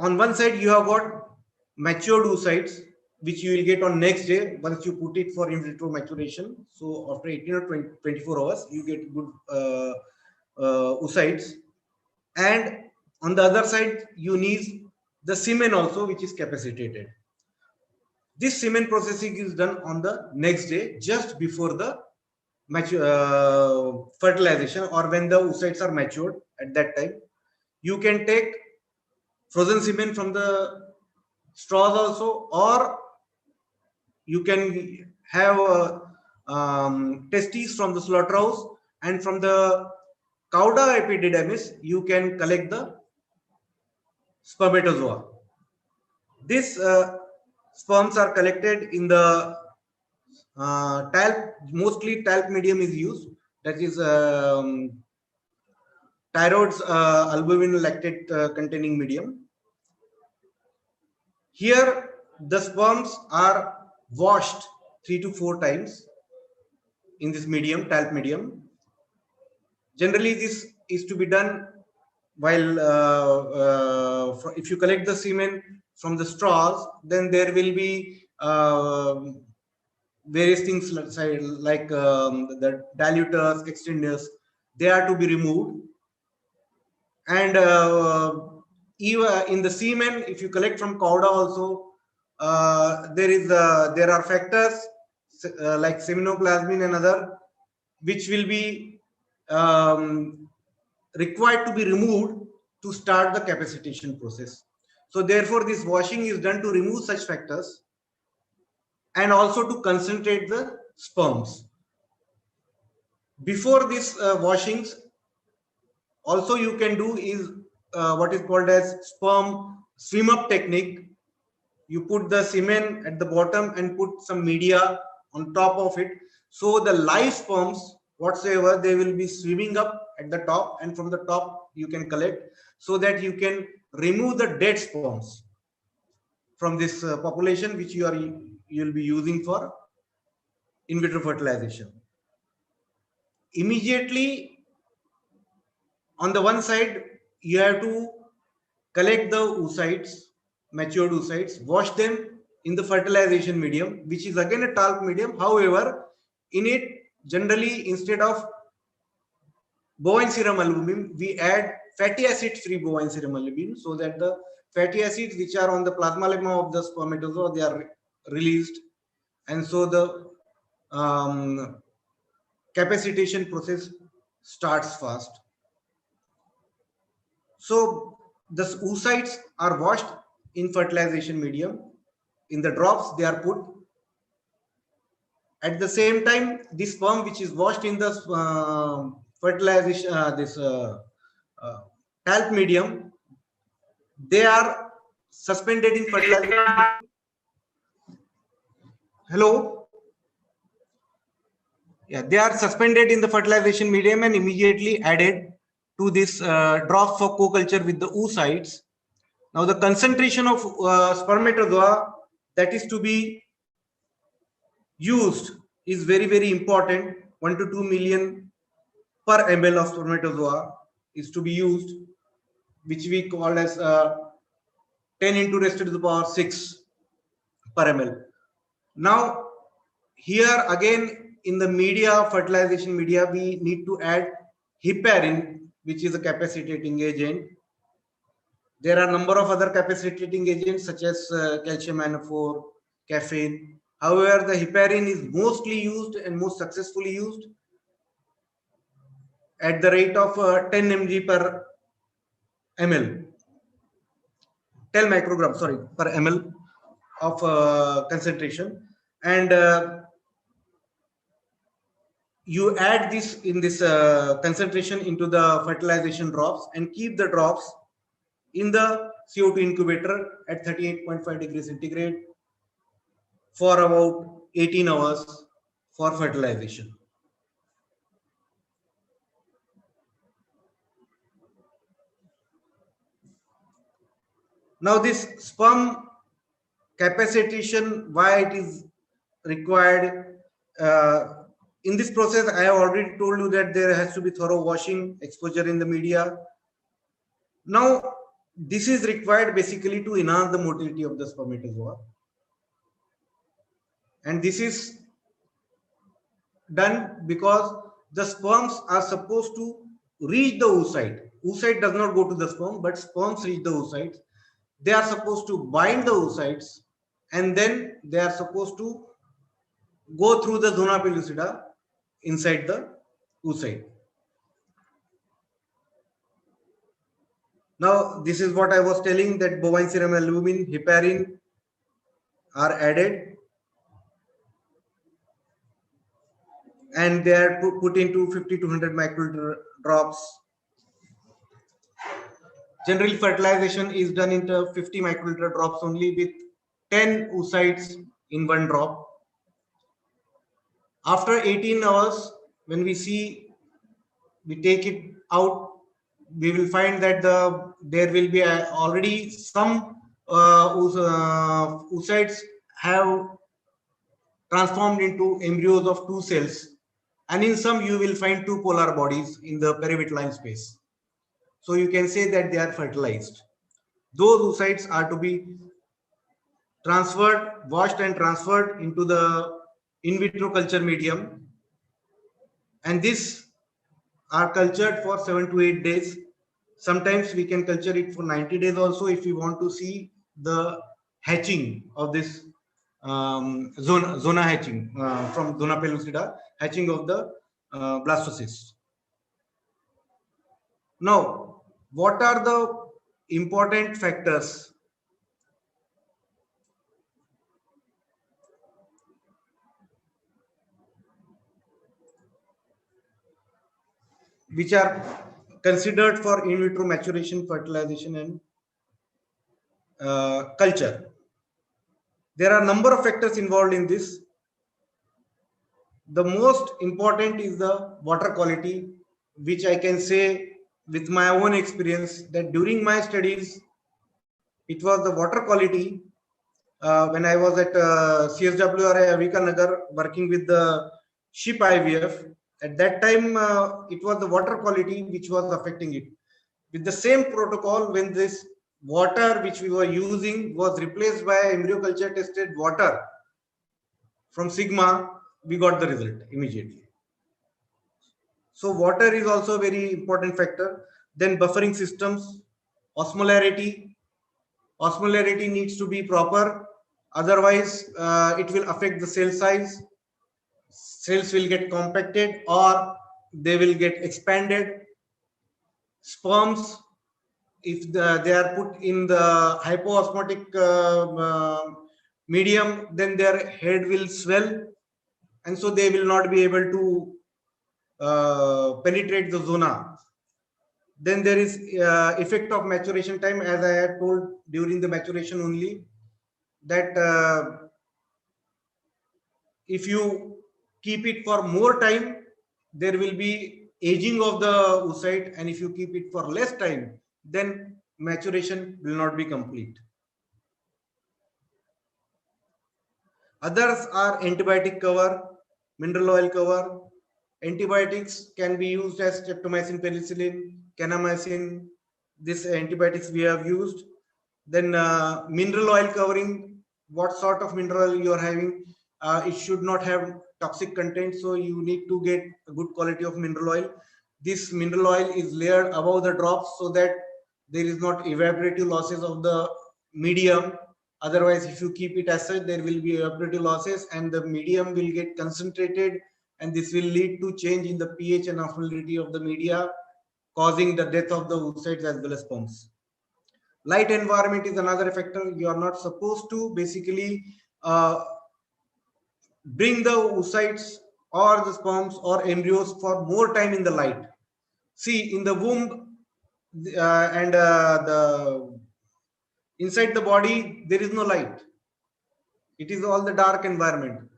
on one side you have got matured oocytes, which you will get on next day once you put it for in vitro maturation. So after 18 or 24 hours, you get good oocytes. And on the other side, you need the semen also, which is capacitated. This semen processing is done on the next day, just before the fertilization, or when the oocytes are matured. At that time, you can take frozen semen from the straws also, or you can have testes from the slaughterhouse, and from the cauda epididymis you can collect the spermatozoa. These sperms are collected in the talc. Mostly talc medium is used, that is thyroid's albumin lactate containing medium. Here the sperms are washed 3 to 4 times in this medium, talc medium. Generally this is to be done while if you collect the semen from the straws, then there will be various things like the diluters, extenders, they are to be removed. And even in the semen, if you collect from cauda also, there are factors like seminoplasmin and other, which will be required to be removed to start the capacitation process. So therefore this washing is done to remove such factors and also to concentrate the sperms. Before this washings, also you can do is what is called as sperm swim up technique. You put the semen at the bottom and put some media on top of it, so the live sperms whatsoever, they will be swimming up at the top, and from the top you can collect, so that you can remove the dead sperms from this population, which you'll be using for in vitro fertilization. Immediately on the one side, you have to collect the oocytes, matured oocytes, wash them in the fertilization medium, which is again a talc medium. However, in it, generally, instead of bovine serum albumin, we add fatty acid free bovine serum albumin, so that the fatty acids which are on the plasmalemma of the spermatozoa, they are released, and so the capacitation process starts fast. So the oocytes are washed in fertilization medium. In the drops, they are put. At the same time, this sperm which is washed in the fertilization, talc medium, they are suspended in fertilization. Hello? Yeah, they are suspended in the fertilization medium and immediately added to this drops for co-culture with the oocytes. Now the concentration of spermatozoa that is to be used is very, very important. 1 to 2 million per ml of spermatozoa is to be used, which we call as 10 into raised to the power 6 per ml. Now here again in the media, fertilization media, we need to add heparin, which is a capacitating agent. There are a number of other capacitating agents such as calcium ionophore, caffeine. However, the heparin is mostly used and most successfully used at the rate of 10 mg per ml, 10 micrograms, sorry, per ml of concentration. And you add this in this concentration into the fertilization drops and keep the drops in the CO2 incubator at 38.5 degrees centigrade for about 18 hours. for fertilization. Now this sperm capacitation, why it is required? In this process, I have already told you that there has to be thorough washing, exposure in the media. Now, this is required basically to enhance the motility of the spermatozoa. And this is done because the sperms are supposed to reach the oocyte. Oocyte does not go to the sperm, but sperms reach the oocyte. They are supposed to bind the oocytes, and then they are supposed to go through the zona pellucida inside the oocyte. Now, this is what I was telling, that bovine serum albumin, heparin are added, and they are put into 50 to 100 microliter drops. General fertilization is done into 50 microliter drops only, with 10 oocytes in one drop. After 18 hours, when we take it out, we will find that there will be already some oocytes have transformed into embryos of 2 cells, and in some you will find 2 polar bodies in the perivitelline space. So you can say that they are fertilized. Those oocytes are to be transferred, washed and transferred into the in vitro culture medium, and this are cultured for 7 to 8 days. Sometimes we can culture it for 90 days also if we want to see the hatching of this zona hatching from zona pellucida, hatching of the blastocysts. Now, what are the important factors which are considered for in vitro maturation, fertilization, and culture? There are a number of factors involved in this. The most important is the water quality, which I can say with my own experience that during my studies, it was the water quality. When I was at CSW or Vikanagar working with the sheep IVF, at that time it was the water quality which was affecting it. With the same protocol, when this water which we were using was replaced by embryo culture tested water from Sigma, we got the result immediately. So water is also a very important factor. Then buffering systems, osmolarity. Osmolarity needs to be proper. Otherwise, it will affect the cell size. Cells will get compacted or they will get expanded. Sperms, if they are put in the hypoosmotic medium, then their head will swell, and so they will not be able to penetrate the zona. Then there is effect of maturation time, as I had told during the maturation only, that if you keep it for more time, there will be aging of the oocyte, and if you keep it for less time, then maturation will not be complete. Others are antibiotic cover, mineral oil cover. Antibiotics can be used as streptomycin, penicillin, kanamycin. These antibiotics we have used. Then mineral oil covering, what sort of mineral oil you are having. It should not have toxic content, so you need to get a good quality of mineral oil. This mineral oil is layered above the drops so that there is not evaporative losses of the medium. Otherwise, if you keep it as such, there will be evaporative losses and the medium will get concentrated, and this will lead to change in the pH and osmolarity of the media, causing the death of the oocytes as well as sperms. Light environment is another factor. You are not supposed to basically bring the oocytes or the sperms or embryos for more time in the light. See, in the womb and the inside the body, there is no light. It is all the dark environment.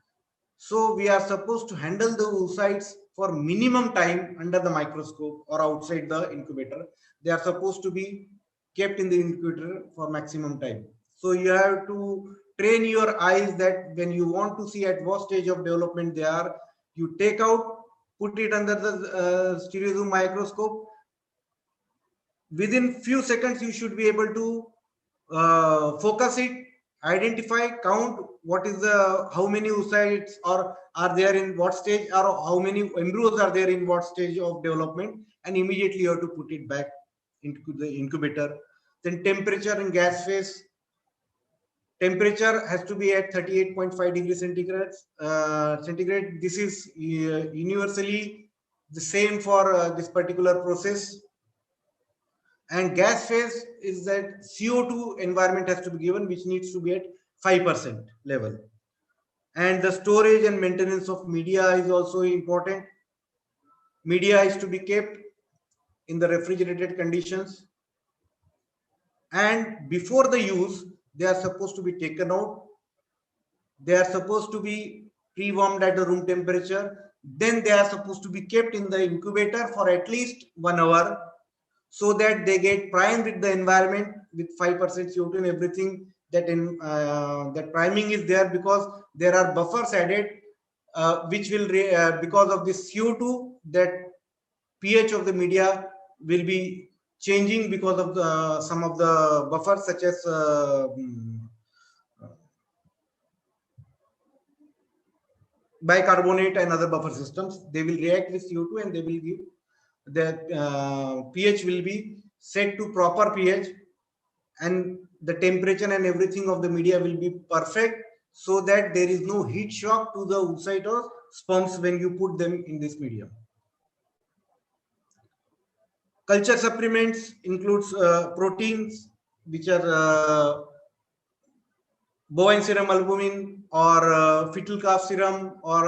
So we are supposed to handle the oocytes for minimum time under the microscope or outside the incubator. They are supposed to be kept in the incubator for maximum time. So you have to train your eyes that when you want to see at what stage of development they are, you take out, put it under the stereo zoom microscope. Within few seconds, you should be able to focus it, identify, count what is the how many oocytes are there in what stage, or how many embryos are there in what stage of development, and immediately you have to put it back into the incubator. Then temperature and gas phase. Temperature has to be at 38.5 degrees centigrade. Centigrade. This is universally the same for this particular process. And gas phase is that CO2 environment has to be given, which needs to be at 5% level. And the storage and maintenance of media is also important. Media is to be kept in the refrigerated conditions. And before the use, they are supposed to be taken out. They are supposed to be pre-warmed at the room temperature. Then they are supposed to be kept in the incubator for at least 1 hour, so that they get primed with the environment with 5% CO2 and everything. That in that priming is there because there are buffers added, which will because of this CO2, that pH of the media will be changing because of the some of the buffers such as bicarbonate and other buffer systems. They will react with CO2 and they will give the pH will be set to proper pH, and the temperature and everything of the media will be perfect, so that there is no heat shock to the oocyte or sperms when you put them in this medium. Culture supplements includes proteins, which are bovine serum albumin or fetal calf serum or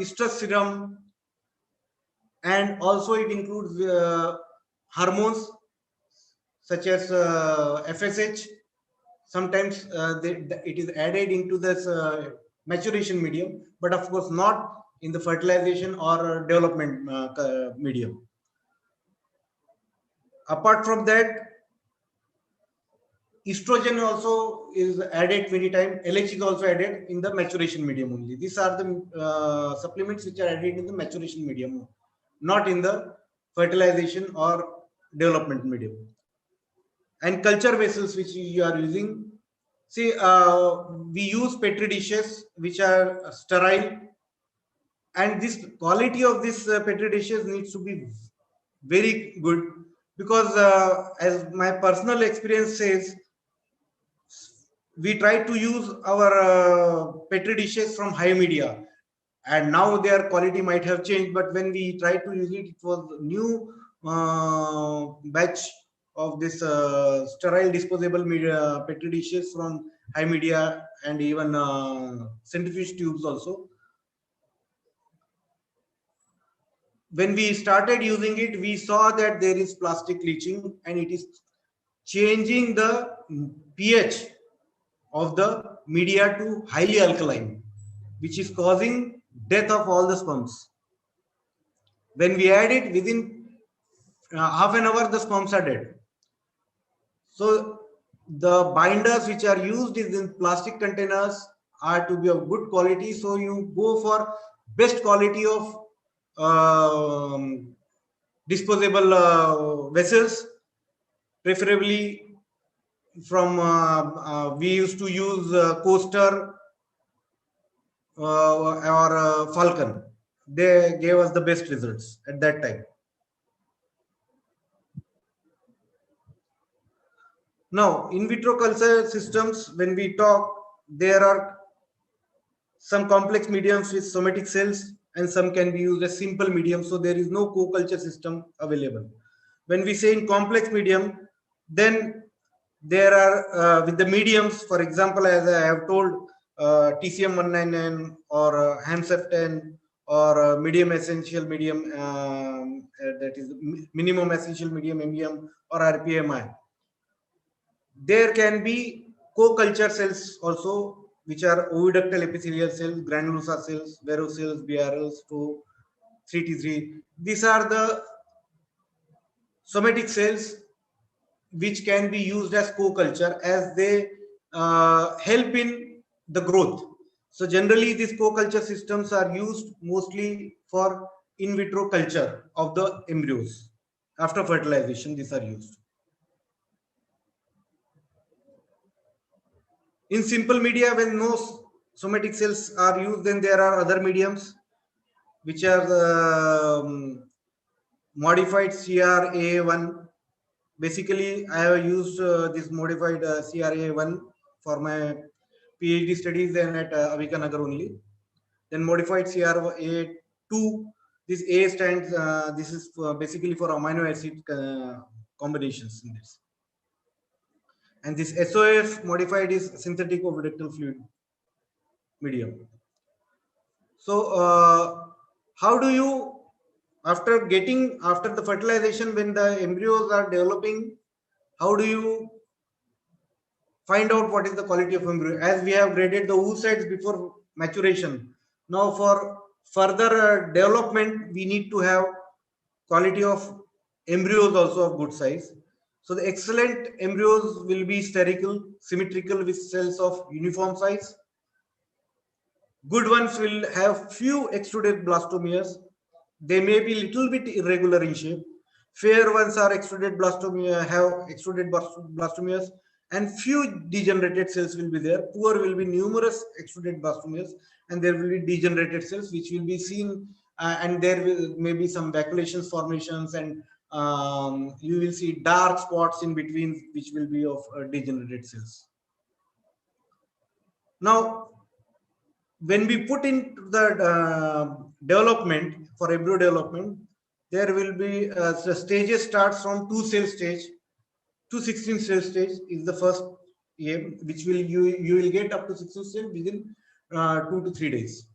estrus serum, and also it includes hormones such as FSH. Sometimes it is added into this maturation medium, but of course not in the fertilization or development medium. Apart from that, estrogen also is added many times. LH is also added in the maturation medium only. These are the supplements which are added in the maturation medium, not in the fertilization or development medium. And culture vessels which you are using. See, we use petri dishes which are sterile, and this quality of this petri dishes needs to be very good, because as my personal experience says, we try to use our petri dishes from high media, and now their quality might have changed, but when we tried to use it, it was new batch of this sterile disposable media petri dishes from high media, and even centrifuge tubes also. When we started using it, we saw that there is plastic leaching, and it is changing the pH of the media to highly alkaline, which is causing death of all the sperms. When we add it, within half an hour, the sperms are dead. So the binders which are used in plastic containers are to be of good quality. So you go for best quality of disposable vessels, preferably from we used to use Coaster or Falcon. They gave us the best results at that time. Now, in vitro culture systems, when we talk, there are some complex mediums with somatic cells, and some can be used as simple medium. So there is no co-culture system available. When we say in complex medium, then there are with the mediums, for example, as I have told, TCM 199 or Hamsep10 or medium essential medium, that is minimum essential medium MEM or RPMI. There can be co-culture cells also which are oviductal epithelial cells, granulosa cells, Vero cells, BRLs, 2, 3T3. These are the somatic cells which can be used as co-culture as they help in the growth. So generally these co-culture systems are used mostly for in vitro culture of the embryos. After fertilization, these are used. In simple media, when no somatic cells are used, then there are other mediums which are modified CRA1. Basically, I have used this modified CRA1 for my PhD studies and at Nagar only. Then modified CRA2. This A stands. This is basically for amino acid combinations in this. And this SOF modified is synthetic oviductal fluid medium. So how do you, after the fertilization, when the embryos are developing, how do you find out what is the quality of embryo? As we have graded the oocytes before maturation, now for further development, we need to have quality of embryos also of good size. So the excellent embryos will be spherical, symmetrical with cells of uniform size. Good ones will have few extruded blastomeres. They may be little bit irregular in shape. Fair ones are extruded blastomere, have extruded blastomeres, and few degenerated cells will be there. Poor will be numerous extruded blastomeres, and there will be degenerated cells which will be seen, and there will maybe some vacuolations formations, and you will see dark spots in between which will be of degenerated cells. Now, when we put into the development for embryo development, there will be the stages starts from 2 cell stage to 16 cell stage is the first aim, which will you will get up to 16 cell within 2 to 3 days.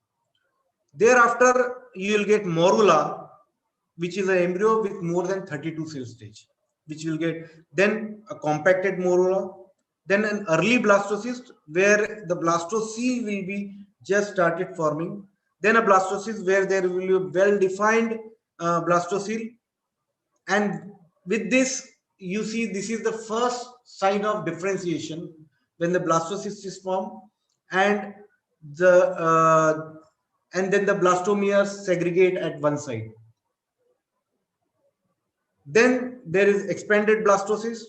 Thereafter, you will get morula, which is an embryo with more than 32 cell stage, which will get then a compacted morula, then an early blastocyst where the blastocele will be just started forming, then a blastocyst where there will be a well-defined blastocele, and with this you see this is the first sign of differentiation when the blastocyst is formed, and then the blastomeres segregate at one side. Then there is expanded blastocyst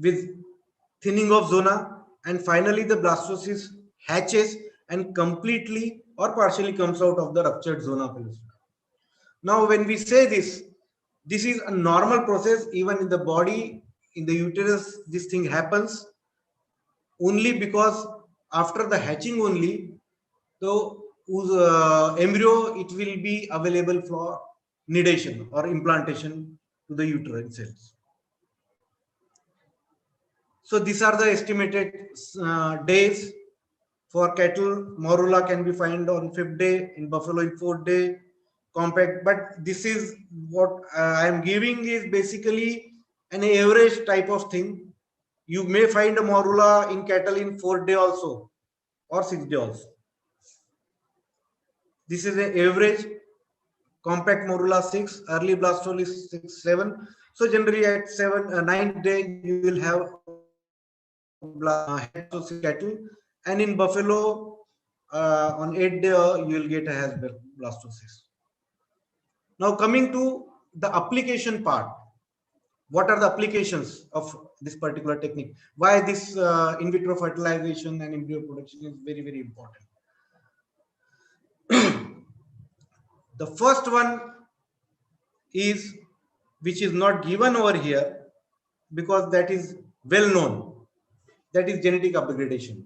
with thinning of zona, and finally the blastocyst hatches and completely or partially comes out of the ruptured zona pellucida. Now, when we say this is a normal process. Even in the body, in the uterus, this thing happens only because after the hatching only, the embryo, it will be available for nidation or implantation to the uterine cells. So these are the estimated days. For cattle, morula can be found on 5th day, in buffalo in 4th day, compact. But this is what I am giving is basically an average type of thing. You may find a morula in cattle in 4th day also or 6th day also. This is an average. Compact morula 6, early blastole is 6, 7. So generally at 9th day you will have cattle, and in buffalo on 8th day you will get a blastocyst. Now coming to the application part, what are the applications of this particular technique? Why this in vitro fertilization and embryo production is very, very important. The first one is, which is not given over here because that is well known, that is genetic upgradation.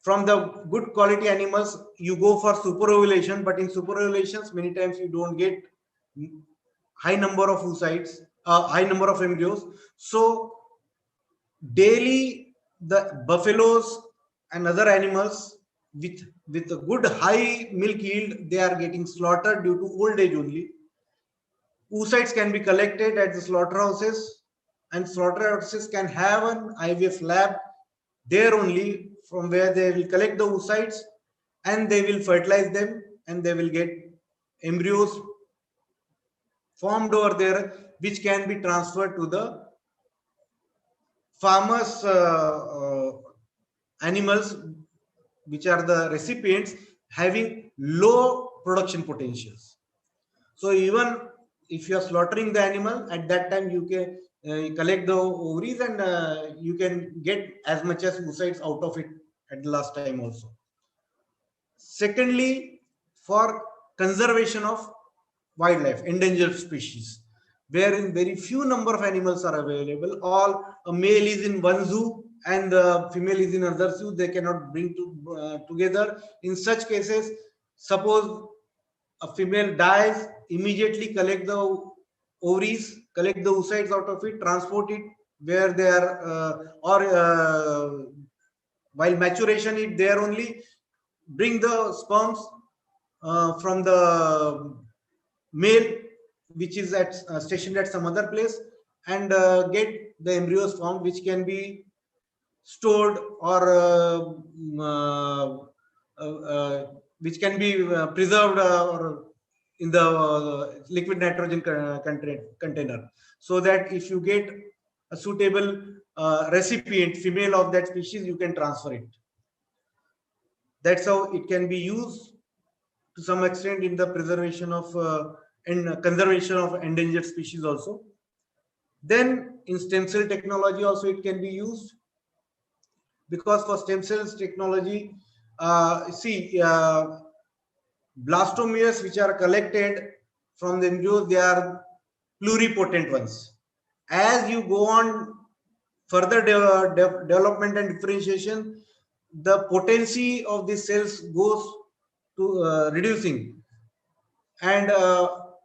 From the good quality animals, you go for superovulation, but in superovulations, many times you don't get high number of oocytes, high number of embryos. So daily the buffaloes and other animals with a good high milk yield, they are getting slaughtered due to old age only. Oocytes can be collected at the slaughterhouses, and slaughterhouses can have an IVF lab there only from where they will collect the oocytes and they will fertilize them, and they will get embryos formed over there, which can be transferred to the farmers' animals, which are the recipients having low production potentials. So even if you are slaughtering the animal, at that time you can collect the ovaries, and you can get as much as oocytes out of it at the last time also. Secondly, for conservation of wildlife, endangered species, wherein very few number of animals are available. All a male is in one zoo and the female is in another zoo. They cannot bring together. In such cases, suppose a female dies, immediately collect the ovaries, collect the oocytes out of it, transport it where they are, while maturation it there only, bring the sperms from the male which is at stationed at some other place, and get the embryos formed, which can be stored or which can be preserved or in the liquid nitrogen container, so that if you get a suitable recipient female of that species, you can transfer it. That's how it can be used to some extent in the preservation of and conservation of endangered species also. Then in stem cell technology also it can be used, because for stem cells technology, blastomeres which are collected from the embryos, they are pluripotent ones. As you go on further development and differentiation, the potency of these cells goes to reducing. And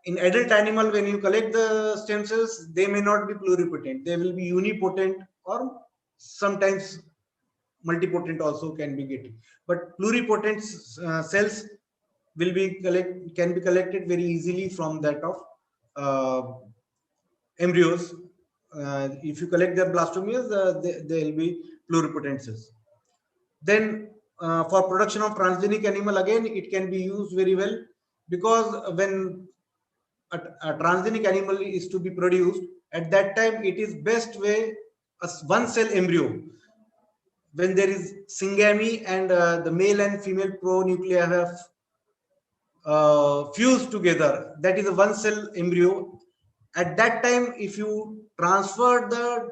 in adult animal, when you collect the stem cells, they may not be pluripotent. They will be unipotent, or sometimes multipotent also can be getting. But pluripotent cells will be can be collected very easily from that of embryos. If you collect their blastomeres, they will be pluripotent cells. Then for production of transgenic animal, again it can be used very well, because when a transgenic animal is to be produced, at that time it is best way a one cell embryo, when there is syngamy and the male and female pronuclei have fused together, that is a one cell embryo. At that time, if you transfer the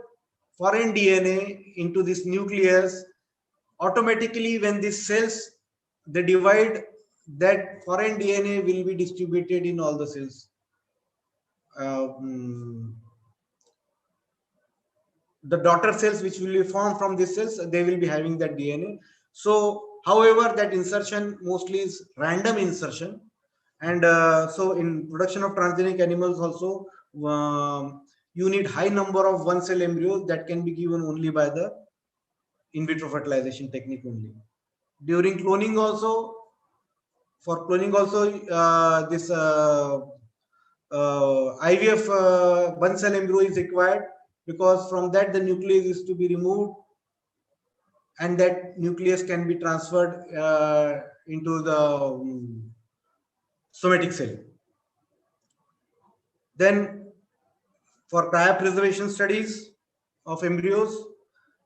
foreign DNA into this nucleus, automatically when these cells they divide, that foreign DNA will be distributed in all the cells. The daughter cells which will be formed from these cells, they will be having that DNA. So however, that insertion mostly is random insertion, and so in production of transgenic animals also, you need high number of one cell embryos that can be given only by the in vitro fertilization technique only. During cloning also, for cloning also, this IVF one cell embryo is required, because from that the nucleus is to be removed, and that nucleus can be transferred into the somatic cell. Then for cryopreservation studies of embryos,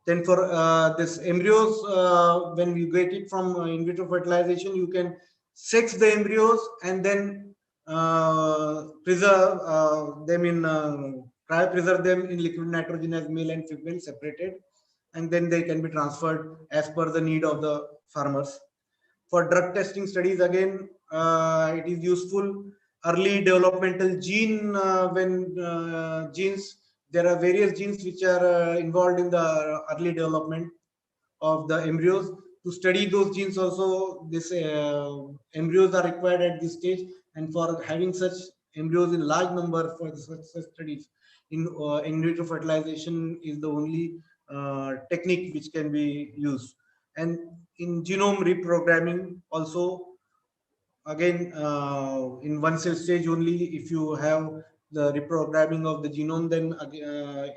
then for this embryos, when you get it from in vitro fertilization, you can sex the embryos and then preserve them in cryopreserve them in liquid nitrogen as male and female separated, and then they can be transferred as per the need of the farmers. For drug testing studies, again, it is useful. Early developmental gene, when genes, there are various genes which are involved in the early development of the embryos. To study those genes also, this embryos are required at this stage, and for having such embryos in large number for such studies, in vitro fertilization is the only technique which can be used. And in genome reprogramming also, again, in one cell stage only, if you have the reprogramming of the genome, then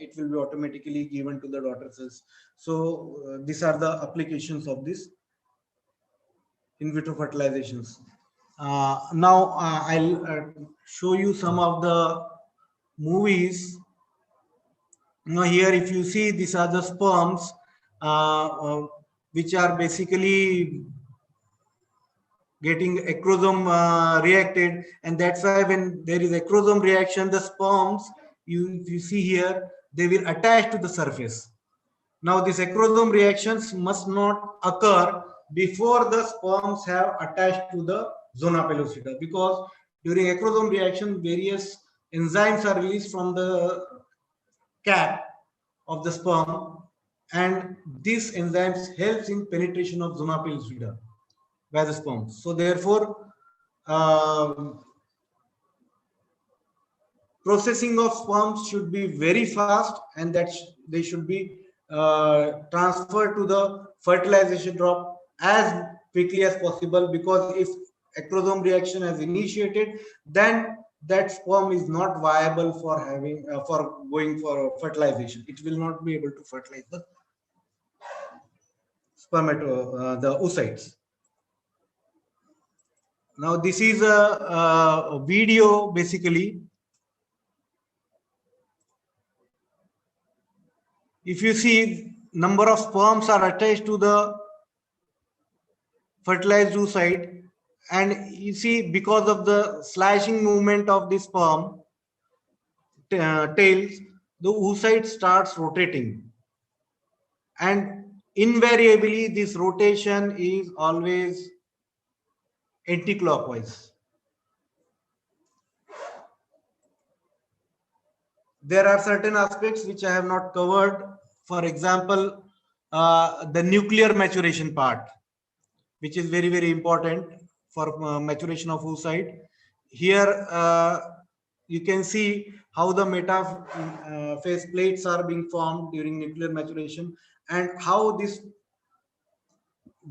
it will be automatically given to the daughter cells. So these are the applications of this in vitro fertilizations. Now I'll show you some of the movies. Now here, if you see, these are the sperms which are basically getting acrosome reacted, and that's why when there is acrosome reaction, the sperms you see here, they will attach to the surface. Now these acrosome reactions must not occur before the sperms have attached to the zona pellucida, because during acrosome reaction various enzymes are released from the cap of the sperm, and these enzymes helps in penetration of zona pellucida by the sperms. So therefore, processing of sperms should be very fast, and that they should be transferred to the fertilization drop as quickly as possible, because if acrosome reaction has initiated, then that sperm is not viable for having for going for fertilization. It will not be able to fertilize the the oocytes. Now this is a video basically. If you see, number of sperms are attached to the fertilized oocyte, and you see, because of the slashing movement of the sperm tails, the oocyte starts rotating, and invariably this rotation is always anti-clockwise. There are certain aspects which I have not covered. For example, the nuclear maturation part, which is very, very important for maturation of oocyte. Here, you can see how the metaphase plates are being formed during nuclear maturation, and how this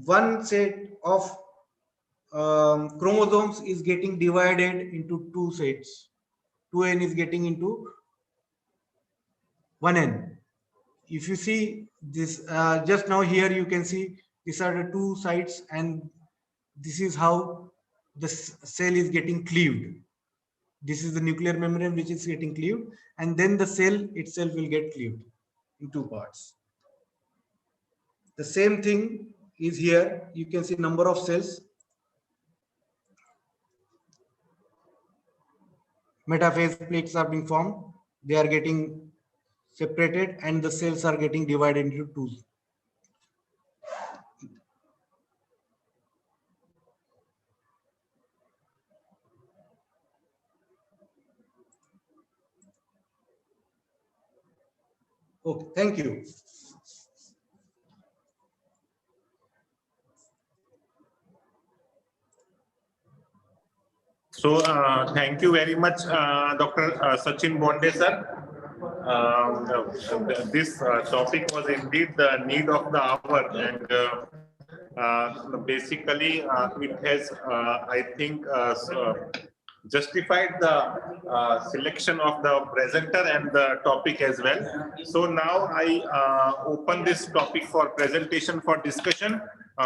one set of chromosomes is getting divided into two sets. 2n is getting into 1n. If you see this, just now here you can see these are the two sides, and this is how the cell is getting cleaved. This is the nuclear membrane which is getting cleaved, and then the cell itself will get cleaved in two parts. The same thing is here. You can see number of cells. Metaphase plates are being formed. They are getting separated, and the cells are getting divided into two. Okay, thank you.
So thank you very much, Dr. Sachin Bonde, sir. This topic was indeed the need of the hour, and basically it has, I think, justified the selection of the presenter and the topic as well. So now I open this topic for presentation for discussion.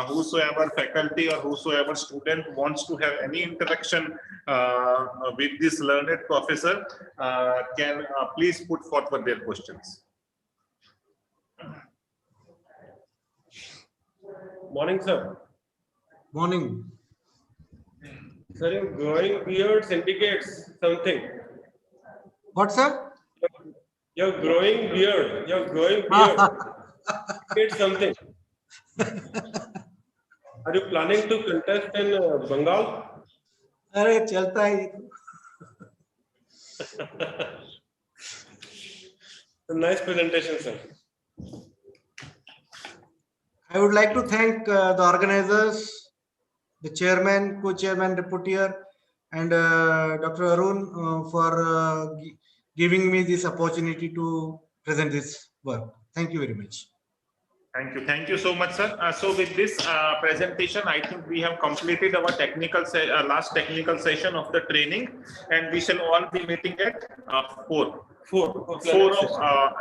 Whosoever faculty or whosoever student wants to have any interaction with this learned professor can please put forward their questions.
Morning, sir.
Morning.
Sir, your growing beard indicates something.
What, sir?
Your growing beard indicates something. Are you planning to contest in Bengal?
अरे चलता है.
Nice presentation, sir.
I would like to thank the organizers, the chairman, co-chairman, rapporteur, and Dr. Arun for giving me this opportunity to present this work. Thank you very much.
Thank you so much, sir. So with this presentation, I think we have completed our last technical session of the training, and we shall all be meeting at 4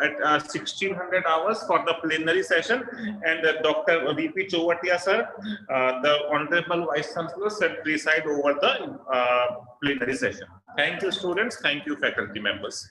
at 1600 hours for the plenary session, and Dr. VP Chovatia, sir, the Honorable Vice Chancellor, shall preside over the plenary session. Thank you, students. Thank you, faculty members.